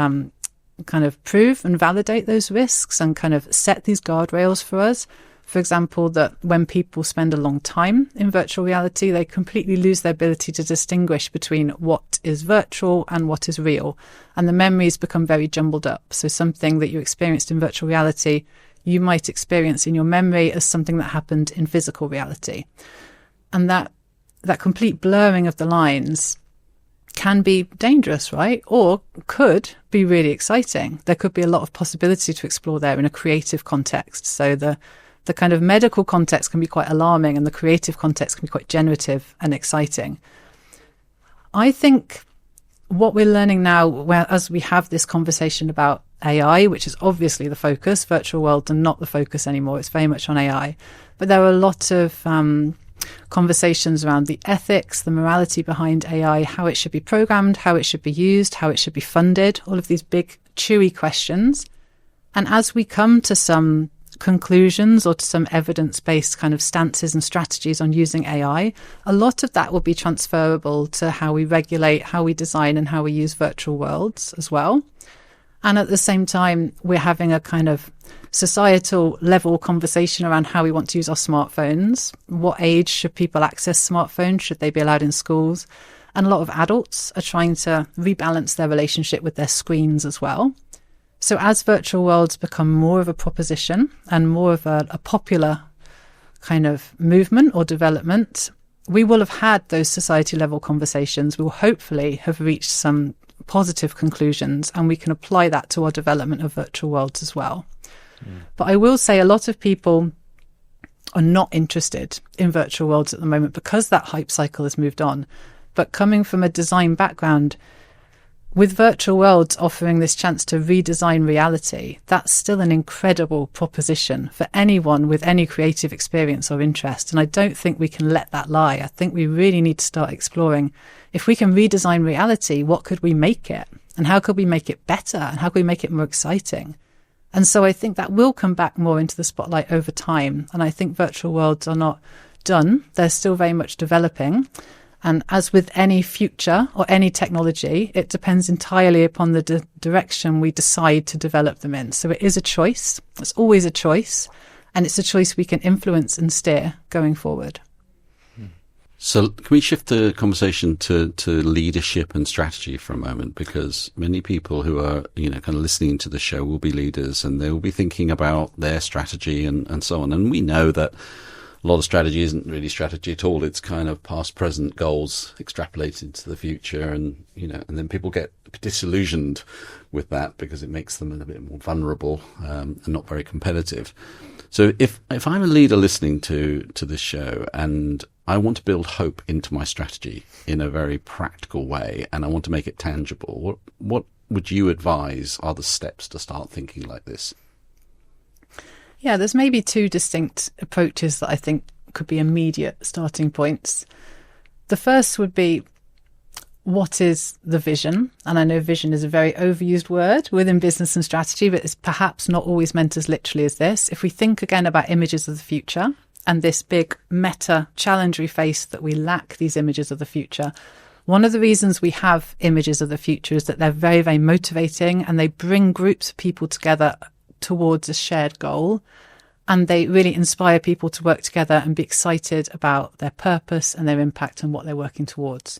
kind of prove and validate those risks and kind of set these guardrails for us. For example, that when people spend a long time in virtual reality, they completely lose their ability to distinguish between what is virtual and what is real. And the memories become very jumbled up. So something that you experienced in virtual reality, you might experience in your memory as something that happened in physical reality. And that complete blurring of the lines can be dangerous, right? Or could be really exciting. There could be a lot of possibility to explore there in a creative context. So the kind of medical context can be quite alarming and the creative context can be quite generative and exciting. I think what we're learning now, as we have this conversation about AI, which is obviously the focus, virtual worlds are not the focus anymore. It's very much on AI. But there are a lot of conversations around the ethics, the morality behind AI, how it should be programmed, how it should be used, how it should be funded, all of these big, chewy questions. And as we come to some conclusions or to some evidence-based kind of stances and strategies on using AI, a lot of that will be transferable to how we regulate, how we design, and how we use virtual worlds as well. And at the same time, we're having a kind of societal level conversation around how we want to use our smartphones. What age should people access smartphones? Should they be allowed in schools? And a lot of adults are trying to rebalance their relationship with their screens as well. So as virtual worlds become more of a proposition and more of a popular kind of movement or development, we will have had those society level conversations. We will hopefully have reached some positive conclusions, and we can apply that to our development of virtual worlds as well. But I will say a lot of people are not interested in virtual worlds at the moment because that hype cycle has moved on. But coming from a design background, with virtual worlds offering this chance to redesign reality, that's still an incredible proposition for anyone with any creative experience or interest. And I don't think we can let that lie. I think we really need to start exploring, if we can redesign reality, what could we make it? And how could we make it better? And how could we make it more exciting? And so I think that will come back more into the spotlight over time. And I think virtual worlds are not done. They're still very much developing. And as with any future or any technology, it depends entirely upon the direction we decide to develop them in. So it is a choice. It's always a choice. And it's a choice we can influence and steer going forward. So can we shift the conversation to leadership and strategy for a moment? Because many people who are, kind of listening to the show will be leaders, and they will be thinking about their strategy and so on. And we know that a lot of strategy isn't really strategy at all. It's kind of past, present goals extrapolated to the future. And, and then people get disillusioned with that because it makes them a bit more vulnerable and not very competitive. So if I'm a leader listening to this show and I want to build hope into my strategy in a very practical way and I want to make it tangible, what would you advise are the steps to start thinking like this? Yeah, there's maybe two distinct approaches that I think could be immediate starting points. The first would be, what is the vision? And I know vision is a very overused word within business and strategy, but it's perhaps not always meant as literally as this. If we think again about images of the future and this big meta challenge we face that we lack these images of the future, one of the reasons we have images of the future is that they're very, very motivating and they bring groups of people together towards a shared goal, and they really inspire people to work together and be excited about their purpose and their impact and what they're working towards.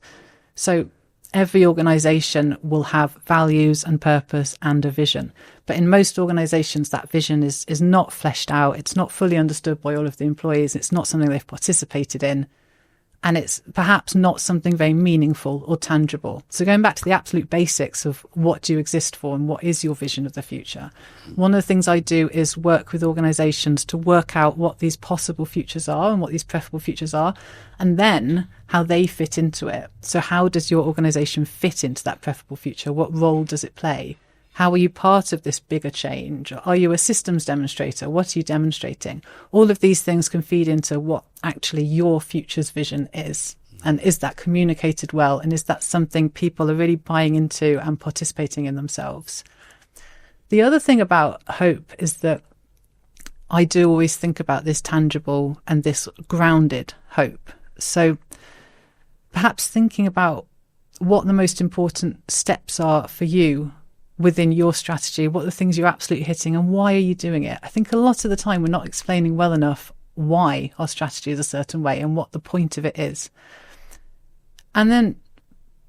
So every organisation will have values and purpose and a vision, but in most organisations that vision is not fleshed out, it's not fully understood by all of the employees, it's not something they've participated in, and it's perhaps not something very meaningful or tangible. So going back to the absolute basics of what do you exist for and what is your vision of the future, one of the things I do is work with organisations to work out what these possible futures are and what these preferable futures are, and then how they fit into it. So how does your organisation fit into that preferable future? What role does it play? How are you part of this bigger change? Are you a systems demonstrator? What are you demonstrating? All of these things can feed into what actually your future's vision is. And is that communicated well? And is that something people are really buying into and participating in themselves? The other thing about hope is that I do always think about this tangible and this grounded hope. So perhaps thinking about what the most important steps are for you within your strategy, what are the things you're absolutely hitting and why are you doing it? I think a lot of the time we're not explaining well enough why our strategy is a certain way and what the point of it is. And then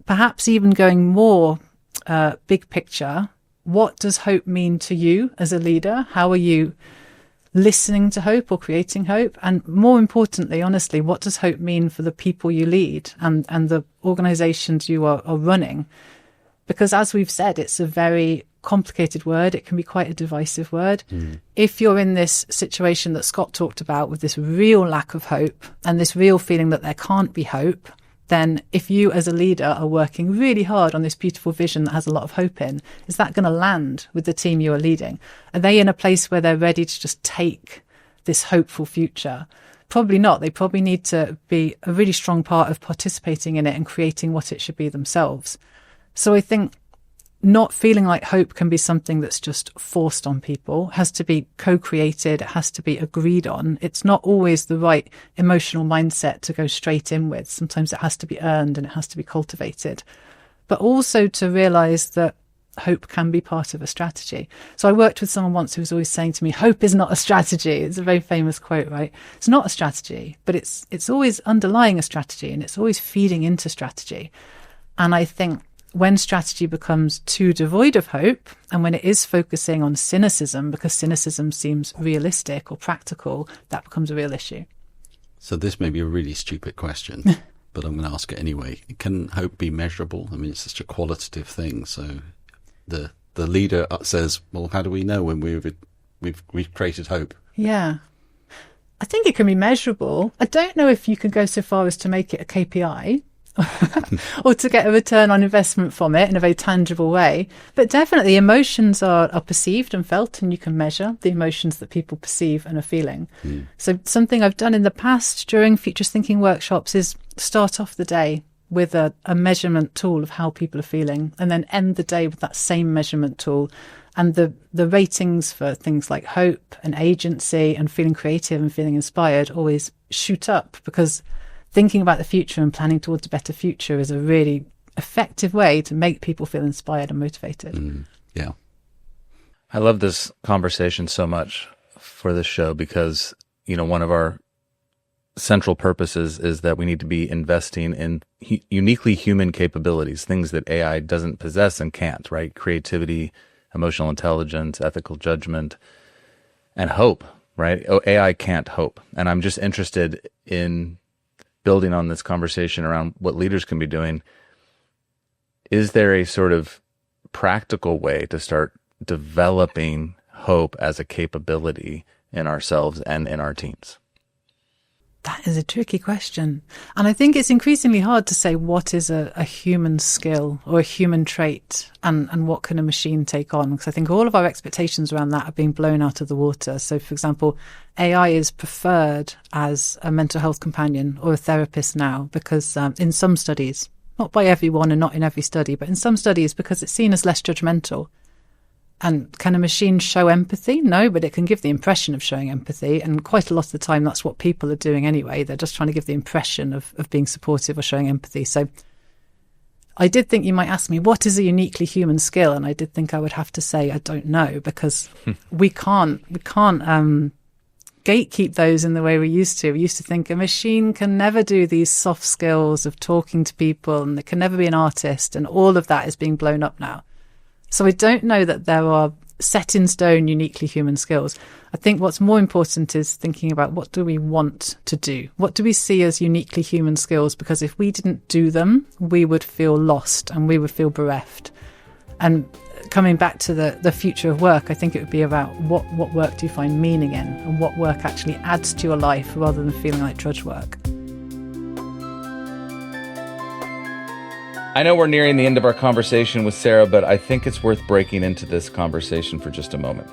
perhaps even going more big picture, what does hope mean to you as a leader? How are you listening to hope or creating hope? And more importantly, honestly, what does hope mean for the people you lead and the organizations you are running? Because as we've said, it's a very complicated word. It can be quite a divisive word. If you're in this situation that Scott talked about with this real lack of hope and this real feeling that there can't be hope, then if you as a leader are working really hard on this beautiful vision that has a lot of hope in, is that going to land with the team you are leading? Are they in a place where they're ready to just take this hopeful future? Probably not. They probably need to be a really strong part of participating in it and creating what it should be themselves. So I think not feeling like hope can be something that's just forced on people. It has to be co-created. It has to be agreed on. It's not always the right emotional mindset to go straight in with. Sometimes it has to be earned and it has to be cultivated. But also to realise that hope can be part of a strategy. So I worked with someone once who was always saying to me, hope is not a strategy. It's a very famous quote, right? It's not a strategy, but it's always underlying a strategy and it's always feeding into strategy. And I think when strategy becomes too devoid of hope and when it is focusing on cynicism because cynicism seems realistic or practical, that becomes a real issue. So this may be a really stupid question, but I'm going to ask it anyway. Can hope be measurable? I mean, it's such a qualitative thing. So the leader says, well, how do we know when we've created hope? Yeah. I think it can be measurable. I don't know if you can go so far as to make it a KPI. or to get a return on investment from it in a very tangible way. But definitely emotions are perceived and felt, and you can measure the emotions that people perceive and are feeling. So something I've done in the past during Futurist Thinking workshops is start off the day with a measurement tool of how people are feeling, and then end the day with that same measurement tool. And the ratings for things like hope and agency and feeling creative and feeling inspired always shoot up, because thinking about the future and planning towards a better future is a really effective way to make people feel inspired and motivated. Yeah. I love this conversation so much for this show because, one of our central purposes is that we need to be investing in uniquely human capabilities, things that AI doesn't possess and can't, right? Creativity, emotional intelligence, ethical judgment, and hope, right? AI can't hope. And I'm just interested in building on this conversation around what leaders can be doing. Is there a sort of practical way to start developing hope as a capability in ourselves and in our teams? That is a tricky question. And I think it's increasingly hard to say what is a human skill or a human trait and what can a machine take on. Because I think all of our expectations around that are being blown out of the water. So, for example, AI is preferred as a mental health companion or a therapist now because in some studies, not by everyone and not in every study, but in some studies because it's seen as less judgmental. And can a machine show empathy? No, but it can give the impression of showing empathy. And quite a lot of the time, that's what people are doing anyway. They're just trying to give the impression of being supportive or showing empathy. So I did think you might ask me, what is a uniquely human skill? And I did think I would have to say, I don't know, because we can't gatekeep those in the way we used to. We used to think a machine can never do these soft skills of talking to people, and it can never be an artist. And all of that is being blown up now. So I don't know that there are set in stone uniquely human skills. I think what's more important is thinking about what do we want to do? What do we see as uniquely human skills? Because if we didn't do them, we would feel lost and we would feel bereft. And coming back to the future of work, I think it would be about what work do you find meaning in and what work actually adds to your life rather than feeling like drudge work. I know we're nearing the end of our conversation with Sarah, but I think it's worth breaking into this conversation for just a moment.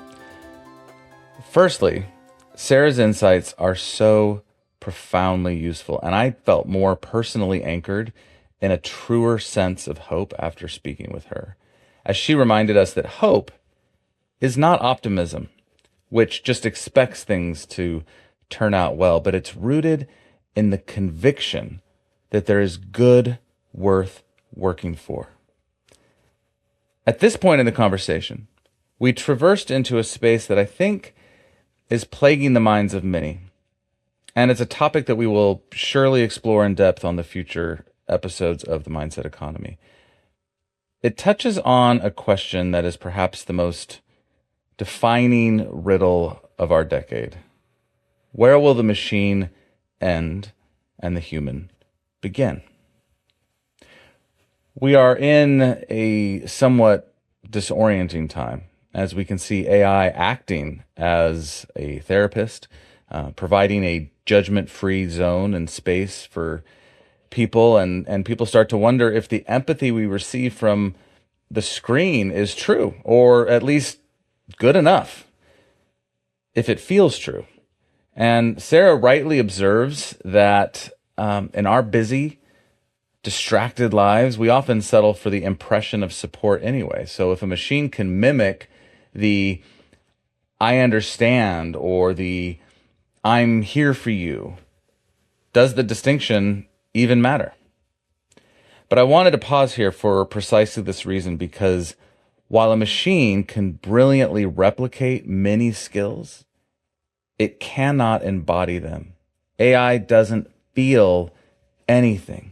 Firstly, Sarah's insights are so profoundly useful, and I felt more personally anchored in a truer sense of hope after speaking with her, as she reminded us that hope is not optimism, which just expects things to turn out well, but it's rooted in the conviction that there is good worth working for. At this point in the conversation, we traversed into a space that I think is plaguing the minds of many. And it's a topic that we will surely explore in depth on the future episodes of The Mindset Economy. It touches on a question that is perhaps the most defining riddle of our decade. Where will the machine end and the human begin? We are in a somewhat disorienting time, as we can see AI acting as a therapist, providing a judgment-free zone and space for people, and people start to wonder if the empathy we receive from the screen is true, or at least good enough, if it feels true. And Sarah rightly observes that in our busy, distracted lives, we often settle for the impression of support anyway. So if a machine can mimic the I understand or the I'm here for you, does the distinction even matter? But I wanted to pause here for precisely this reason, because while a machine can brilliantly replicate many skills, it cannot embody them. AI doesn't feel anything.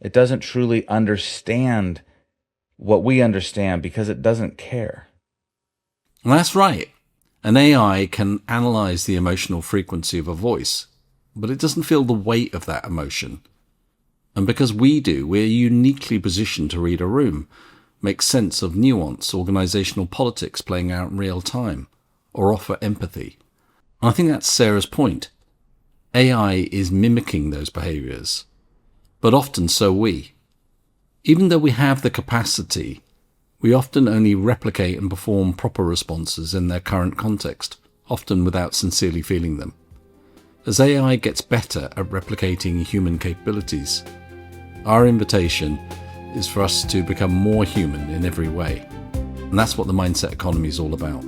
It doesn't truly understand what we understand because it doesn't care. That's right. An AI can analyze the emotional frequency of a voice, but it doesn't feel the weight of that emotion. And because we do, we're uniquely positioned to read a room, make sense of nuance, organizational politics playing out in real time, or offer empathy. And I think that's Sarah's point. AI is mimicking those behaviors, but often so we. Even though we have the capacity, we often only replicate and perform proper responses in their current context, often without sincerely feeling them. As AI gets better at replicating human capabilities, our invitation is for us to become more human in every way. And that's what the mindset economy is all about.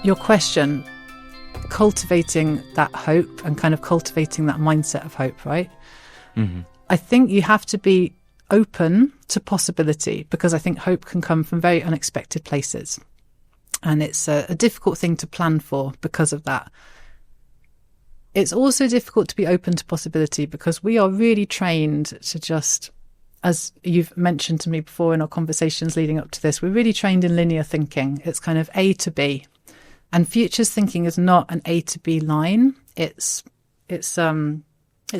Your question, cultivating that hope and kind of cultivating that mindset of hope, right? Mm-hmm. I think you have to be open to possibility, because I think hope can come from very unexpected places. And it's a difficult thing to plan for because of that. It's also difficult to be open to possibility because we are really trained to just, as you've mentioned to me before in our conversations leading up to this, we're really trained in linear thinking. It's kind of A to B. And futures thinking is not an A to B line. It's a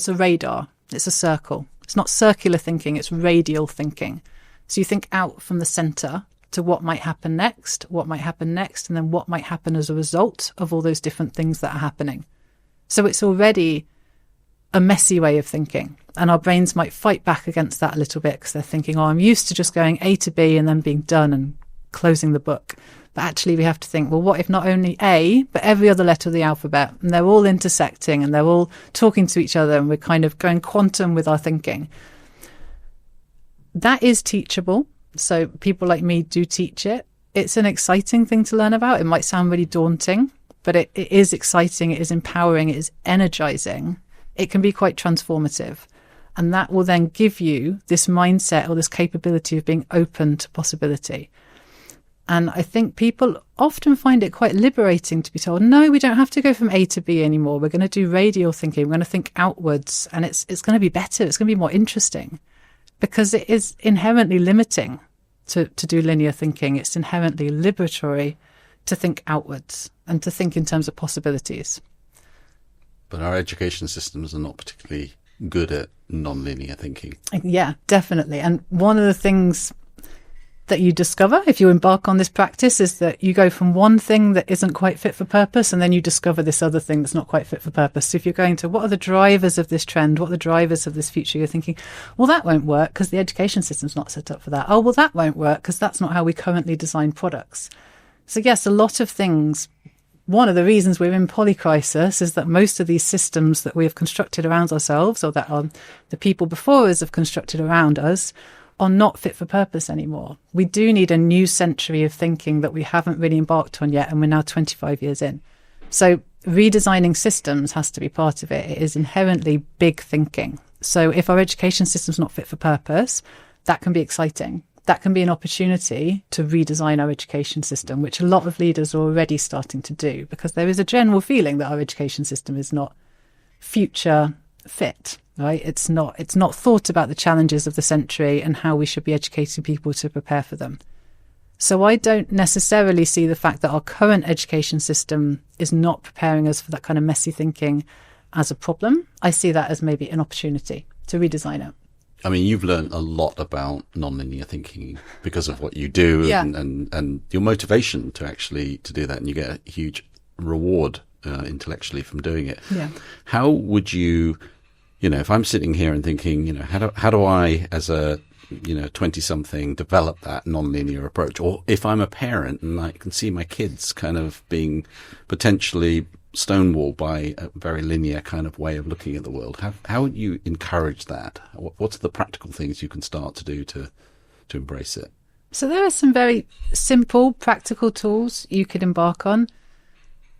radar. It's a circle. It's not circular thinking. It's radial thinking. So you think out from the center to what might happen next, and then what might happen as a result of all those different things that are happening. So it's already a messy way of thinking. And our brains might fight back against that a little bit because they're thinking, oh, I'm used to just going A to B and then being done and closing the book. But actually we have to think, well, what if not only A, but every other letter of the alphabet, and they're all intersecting and they're all talking to each other, and we're kind of going quantum with our thinking. That is teachable. So people like me do teach it. It's an exciting thing to learn about. It might sound really daunting, but it is exciting. It is empowering. It is energizing. It can be quite transformative. And that will then give you this mindset or this capability of being open to possibility. And I think people often find it quite liberating to be told, no, we don't have to go from A to B anymore. We're going to do radial thinking. We're going to think outwards, and it's going to be better. It's going to be more interesting, because it is inherently limiting to do linear thinking. It's inherently liberatory to think outwards and to think in terms of possibilities. But our education systems are not particularly good at non-linear thinking. Yeah, definitely. And one of the things that you discover if you embark on this practice is that you go from one thing that isn't quite fit for purpose, and then you discover this other thing that's not quite fit for purpose. So if you're going to, what are the drivers of this trend? What are the drivers of this future? You're thinking, well, that won't work because the education system's not set up for that. Oh, well, that won't work because that's not how we currently design products. So yes, a lot of things. One of the reasons we're in polycrisis is that most of these systems that we have constructed around ourselves, or that the people before us have constructed around us, are not fit for purpose anymore. We do need a new century of thinking that we haven't really embarked on yet, and we're now 25 years in. So redesigning systems has to be part of it. It is inherently big thinking. So if our education system's not fit for purpose, that can be exciting. That can be an opportunity to redesign our education system, which a lot of leaders are already starting to do, because there is a general feeling that our education system is not future fit. Right? It's not thought about the challenges of the century and how we should be educating people to prepare for them. So I don't necessarily see the fact that our current education system is not preparing us for that kind of messy thinking as a problem. I see that as maybe an opportunity to redesign it. I mean, you've learned a lot about non-linear thinking because of what you do, yeah. and your motivation to do that, and you get a huge reward intellectually from doing it. Yeah. How would you, if I'm sitting here and thinking, how do I, as a 20-something, develop that non-linear approach? Or if I'm a parent and I can see my kids kind of being potentially stonewalled by a very linear kind of way of looking at the world, how would you encourage that? What's the practical things you can start to do to embrace it? So there are some very simple, practical tools you could embark on.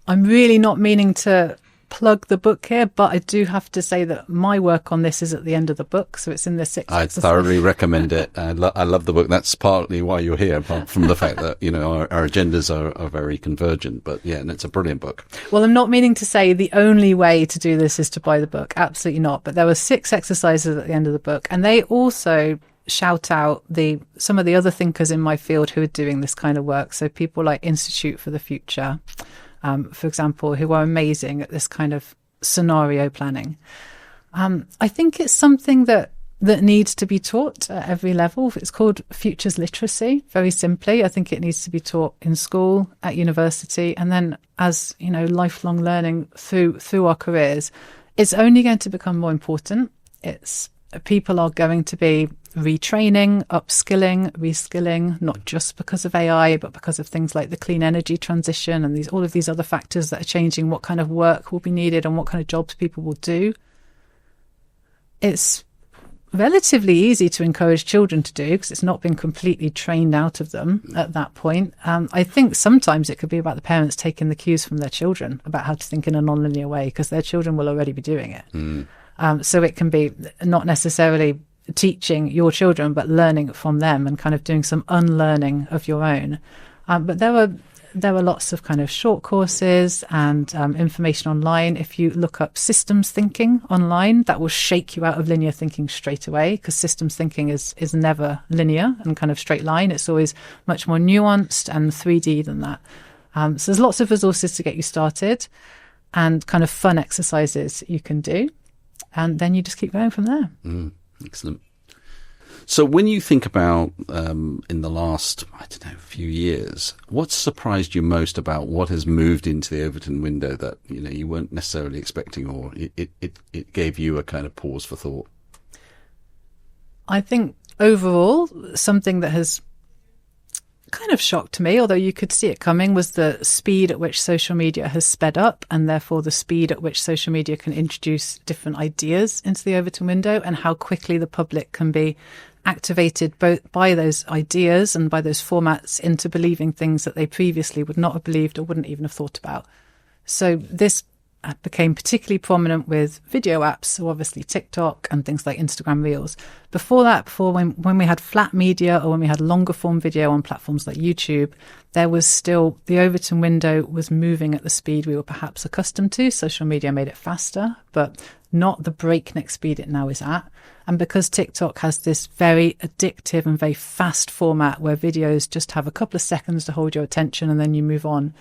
I'm really not meaning to plug the book here, but I do have to say that my work on this is at the end of the book, so it's in the 6th. I thoroughly recommend it. I love the book. That's partly why you're here, apart from the fact that our agendas are very convergent. But yeah, and it's a brilliant book. Well, I'm not meaning to say the only way to do this is to buy the book. Absolutely not. But there were 6 exercises at the end of the book, and they also shout out some of the other thinkers in my field who are doing this kind of work. So people like Institute for the Future, for example, who are amazing at this kind of scenario planning. I think it's something that needs to be taught at every level. It's called futures literacy, very simply. I think it needs to be taught in school, at university, and then as lifelong learning through our careers. It's only going to become more important. People are going to be retraining, upskilling, reskilling, not just because of AI, but because of things like the clean energy transition and all of these other factors that are changing what kind of work will be needed and what kind of jobs people will do. It's relatively easy to encourage children to do because it's not been completely trained out of them at that point. I think sometimes it could be about the parents taking the cues from their children about how to think in a non-linear way, because their children will already be doing it. So it can be not necessarily teaching your children, but learning from them and kind of doing some unlearning of your own. But there are lots of kind of short courses and information online. If you look up systems thinking online, that will shake you out of linear thinking straight away, because systems thinking is never linear and kind of straight line. It's always much more nuanced and 3D than that. So there's lots of resources to get you started and kind of fun exercises you can do. And then you just keep going from there. Excellent. So when you think about in the last, few years, what's surprised you most about what has moved into the Overton window that you weren't necessarily expecting, or it gave you a kind of pause for thought? I think overall, something that has kind of shocked me, although you could see it coming, was the speed at which social media has sped up, and therefore the speed at which social media can introduce different ideas into the Overton window, and how quickly the public can be activated both by those ideas and by those formats into believing things that they previously would not have believed or wouldn't even have thought about. So this became particularly prominent with video apps, so obviously TikTok and things like Instagram Reels. Before when we had flat media, or when we had longer form video on platforms like YouTube, there was still, the Overton window was moving at the speed we were perhaps accustomed to. Social media made it faster, but not the breakneck speed it now is at. And because TikTok has this very addictive and very fast format where videos just have a couple of seconds to hold your attention and then you move on,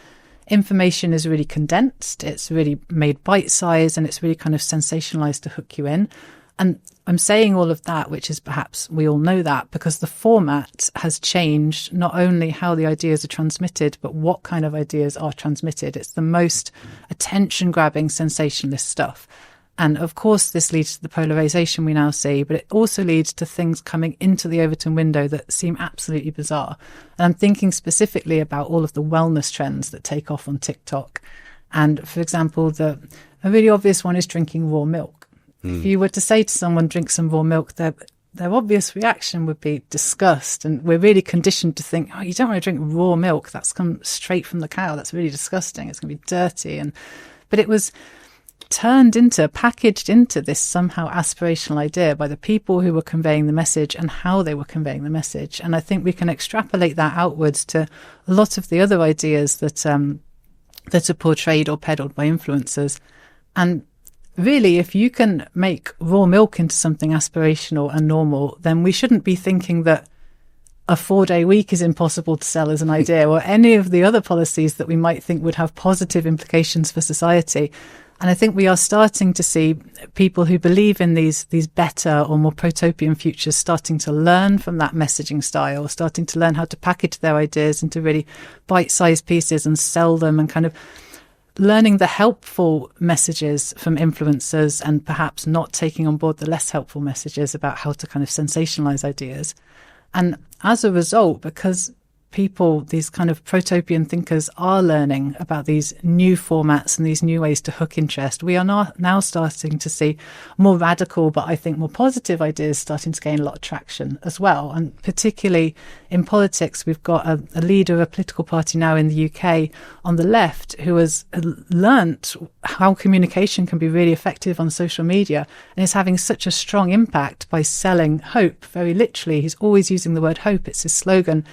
information is really condensed, it's really made bite-sized, and it's really kind of sensationalized to hook you in. And I'm saying all of that, which is perhaps we all know that, because the format has changed not only how the ideas are transmitted, but what kind of ideas are transmitted. It's the most attention-grabbing sensationalist stuff. And of course, this leads to the polarization we now see, but it also leads to things coming into the Overton window that seem absolutely bizarre. And I'm thinking specifically about all of the wellness trends that take off on TikTok. And for example, a really obvious one is drinking raw milk. If you were to say to someone, drink some raw milk, their obvious reaction would be disgust. And we're really conditioned to think, oh, you don't want to drink raw milk. That's come straight from the cow. That's really disgusting. It's going to be dirty. But it was packaged into this somehow aspirational idea by the people who were conveying the message and how they were conveying the message. And I think we can extrapolate that outwards to a lot of the other ideas that are portrayed or peddled by influencers. And really, if you can make raw milk into something aspirational and normal, then we shouldn't be thinking that a 4-day week is impossible to sell as an idea, or any of the other policies that we might think would have positive implications for society. And I think we are starting to see people who believe in these better or more protopian futures starting to learn from that messaging style, starting to learn how to package their ideas into really bite-sized pieces and sell them, and kind of learning the helpful messages from influencers and perhaps not taking on board the less helpful messages about how to kind of sensationalize ideas. And as a result, because people, these kind of protopian thinkers, are learning about these new formats and these new ways to hook interest, we are now starting to see more radical, but I think more positive ideas starting to gain a lot of traction as well. And particularly in politics, we've got a leader of a political party now in the UK on the left who has learnt how communication can be really effective on social media, and is having such a strong impact by selling hope. Very literally, he's always using the word hope. It's his slogan.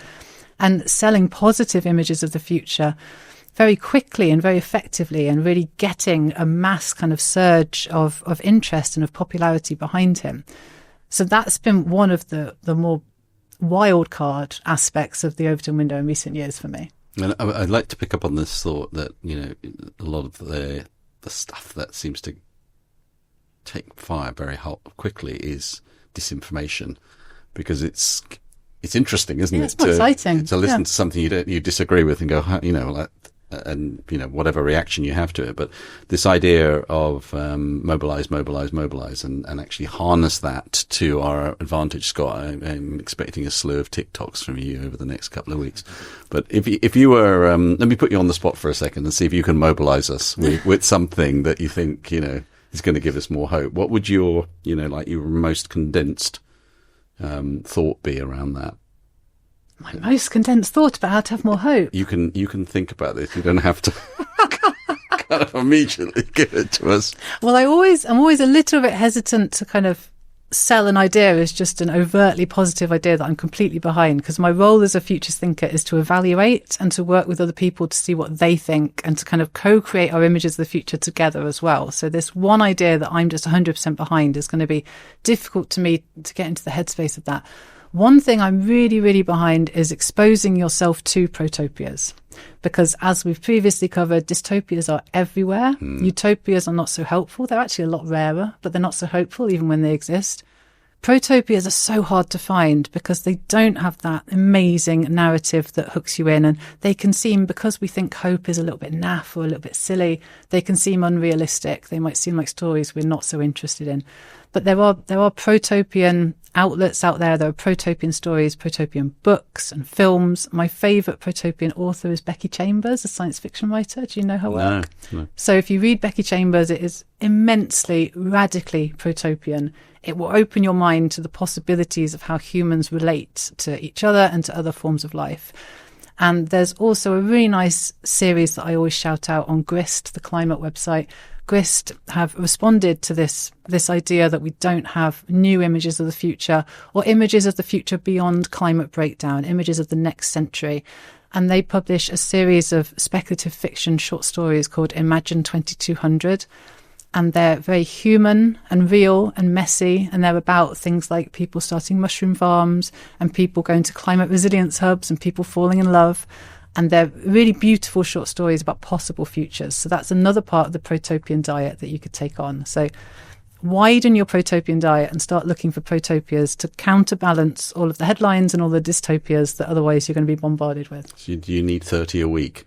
And selling positive images of the future very quickly and very effectively, and really getting a mass kind of surge of interest and of popularity behind him. So that's been one of the more wild card aspects of the Overton window in recent years for me. And I'd like to pick up on this thought that, a lot of the stuff that seems to take fire very quickly is disinformation, because it's interesting, isn't it? It's exciting to listen to something you disagree with and go, and whatever reaction you have to it, but this idea of mobilize and actually harness that to our advantage. Scott, I'm expecting a slew of TikToks from you over the next couple of weeks. But if you were, let me put you on the spot for a second and see if you can mobilize us with something that you think is going to give us more hope. What would your your most condensed thought be around that? My most condensed thought about how to have more hope. You can think about this. You don't have to kind of immediately give it to us. Well, I'm always a little bit hesitant to kind of sell an idea as just an overtly positive idea that I'm completely behind, because my role as a futurist thinker is to evaluate and to work with other people to see what they think and to kind of co-create our images of the future together as well. So this one idea that I'm just 100% behind is going to be difficult to me to get into the headspace of that. One thing I'm really, really behind is exposing yourself to protopias, because as we've previously covered, dystopias are everywhere. Utopias are not so helpful. They're actually a lot rarer, but they're not so hopeful even when they exist. Protopias are so hard to find because they don't have that amazing narrative that hooks you in, and they can seem, because we think hope is a little bit naff or a little bit silly, they can seem unrealistic. They might seem like stories we're not so interested in. But there are protopian outlets out there. There are protopian stories, protopian books and films. My favourite protopian author is Becky Chambers, a science fiction writer. Do you know her work? No. So if you read Becky Chambers, it is immensely, radically protopian. It will open your mind to the possibilities of how humans relate to each other and to other forms of life. And there's also a really nice series that I always shout out on Grist, the climate website. Grist have responded to this idea that we don't have new images of the future or images of the future beyond climate breakdown, images of the next century. And they publish a series of speculative fiction short stories called Imagine 2200. And they're very human and real and messy. And they're about things like people starting mushroom farms and people going to climate resilience hubs and people falling in love. And they're really beautiful short stories about possible futures. So that's another part of the protopian diet that you could take on. So widen your protopian diet and start looking for protopias to counterbalance all of the headlines and all the dystopias that otherwise you're going to be bombarded with. So do you need 30 a week?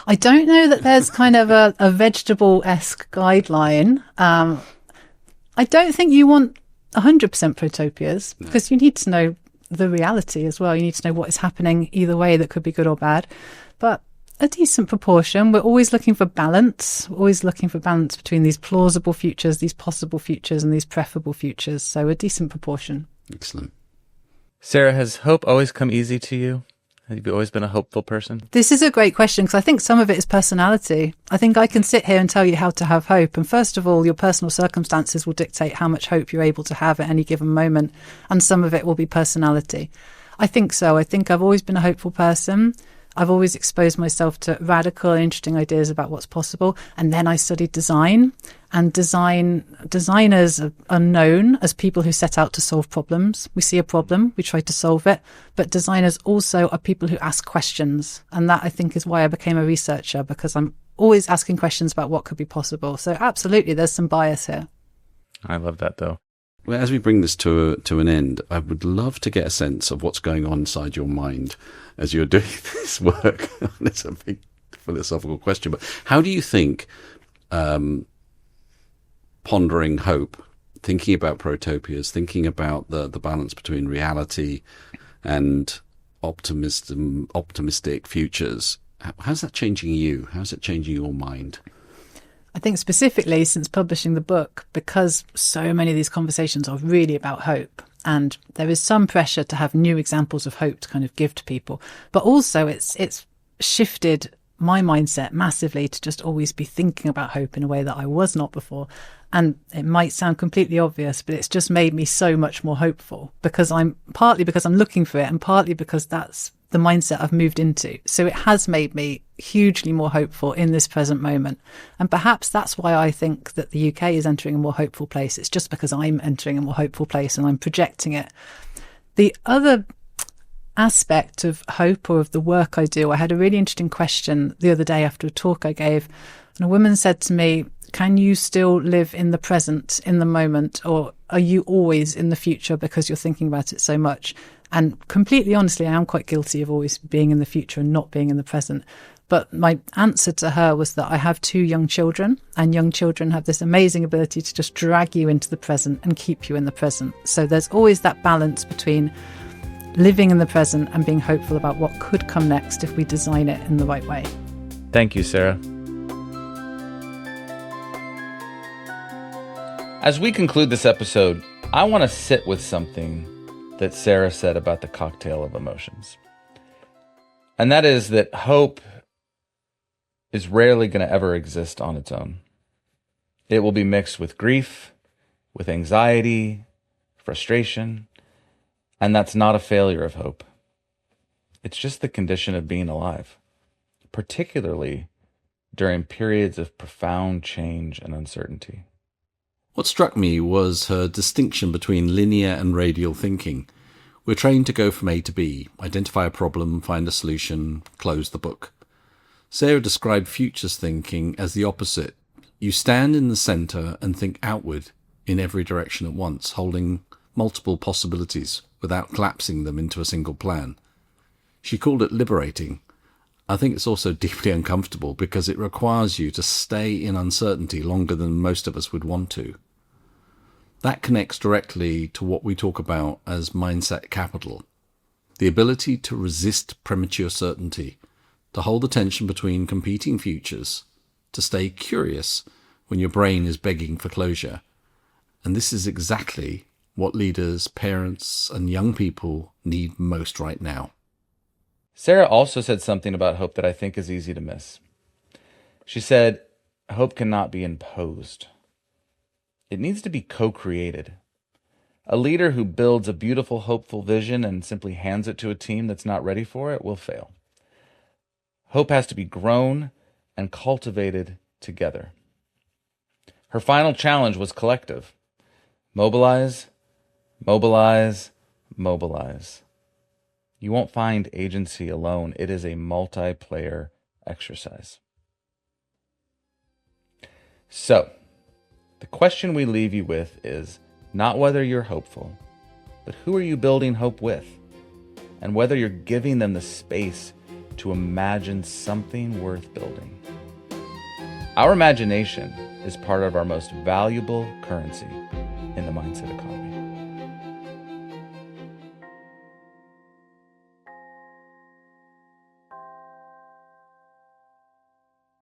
I don't know that there's kind of a vegetable-esque guideline. I don't think you want 100% protopias because you need to know the reality as well. You need to know what is happening either way that could be good or bad. But a decent proportion. We're always looking for balance. We're always looking for balance between these plausible futures, these possible futures, and these preferable futures. So a decent proportion. Excellent. Sarah, has hope always come easy to you? Have you always been a hopeful person? This is a great question because I think some of it is personality. I think I can sit here and tell you how to have hope. And first of all, your personal circumstances will dictate how much hope you're able to have at any given moment. And some of it will be personality. I think so. I think I've always been a hopeful person. I've always exposed myself to radical, interesting ideas about what's possible. And then I studied design. And designers are known as people who set out to solve problems. We see a problem, we try to solve it. But designers also are people who ask questions. And that, I think, is why I became a researcher, because I'm always asking questions about what could be possible. So absolutely, there's some bias here. I love that, though. Well, as we bring this to an end, I would love to get a sense of what's going on inside your mind as you're doing this work. It's a big philosophical question, but how do you think pondering hope, thinking about protopias, thinking about the balance between reality and optimistic futures, how's that changing you? How's it changing your mind? I think specifically since publishing the book, because so many of these conversations are really about hope, and there is some pressure to have new examples of hope to kind of give to people, but also it's shifted my mindset massively to just always be thinking about hope in a way that I was not before. And it might sound completely obvious, but it's just made me so much more hopeful because I'm looking for it and partly because that's the mindset I've moved into. So it has made me hugely more hopeful in this present moment. And perhaps that's why I think that the UK is entering a more hopeful place. It's just because I'm entering a more hopeful place and I'm projecting it. The other aspect of hope or of the work I do, I had a really interesting question the other day after a talk I gave. And a woman said to me, can you still live in the present, in the moment, or are you always in the future because you're thinking about it so much? And completely honestly, I am quite guilty of always being in the future and not being in the present. But my answer to her was that I have 2 young children, and young children have this amazing ability to just drag you into the present and keep you in the present. So there's always that balance between living in the present and being hopeful about what could come next if we design it in the right way. Thank you, Sarah. As we conclude this episode, I want to sit with something that Sarah said about the cocktail of emotions. And that is that hope is rarely going to ever exist on its own. It will be mixed with grief, with anxiety, frustration, and that's not a failure of hope. It's just the condition of being alive, particularly during periods of profound change and uncertainty. What struck me was her distinction between linear and radial thinking. We're trained to go from A to B, identify a problem, find a solution, close the book. Sarah described futurist thinking as the opposite. You stand in the centre and think outward in every direction at once, holding multiple possibilities without collapsing them into a single plan. She called it liberating. I think it's also deeply uncomfortable because it requires you to stay in uncertainty longer than most of us would want to. That connects directly to what we talk about as mindset capital, the ability to resist premature certainty, to hold the tension between competing futures, to stay curious when your brain is begging for closure. And this is exactly what leaders, parents, and young people need most right now. Sarah also said something about hope that I think is easy to miss. She said, hope cannot be imposed. It needs to be co-created. A leader who builds a beautiful, hopeful vision and simply hands it to a team that's not ready for it will fail. Hope has to be grown and cultivated together. Her final challenge was collective. Mobilize, mobilize, mobilize. You won't find agency alone. It is a multiplayer exercise. So, the question we leave you with is not whether you're hopeful, but who are you building hope with? And whether you're giving them the space to imagine something worth building. Our imagination is part of our most valuable currency in the mindset economy.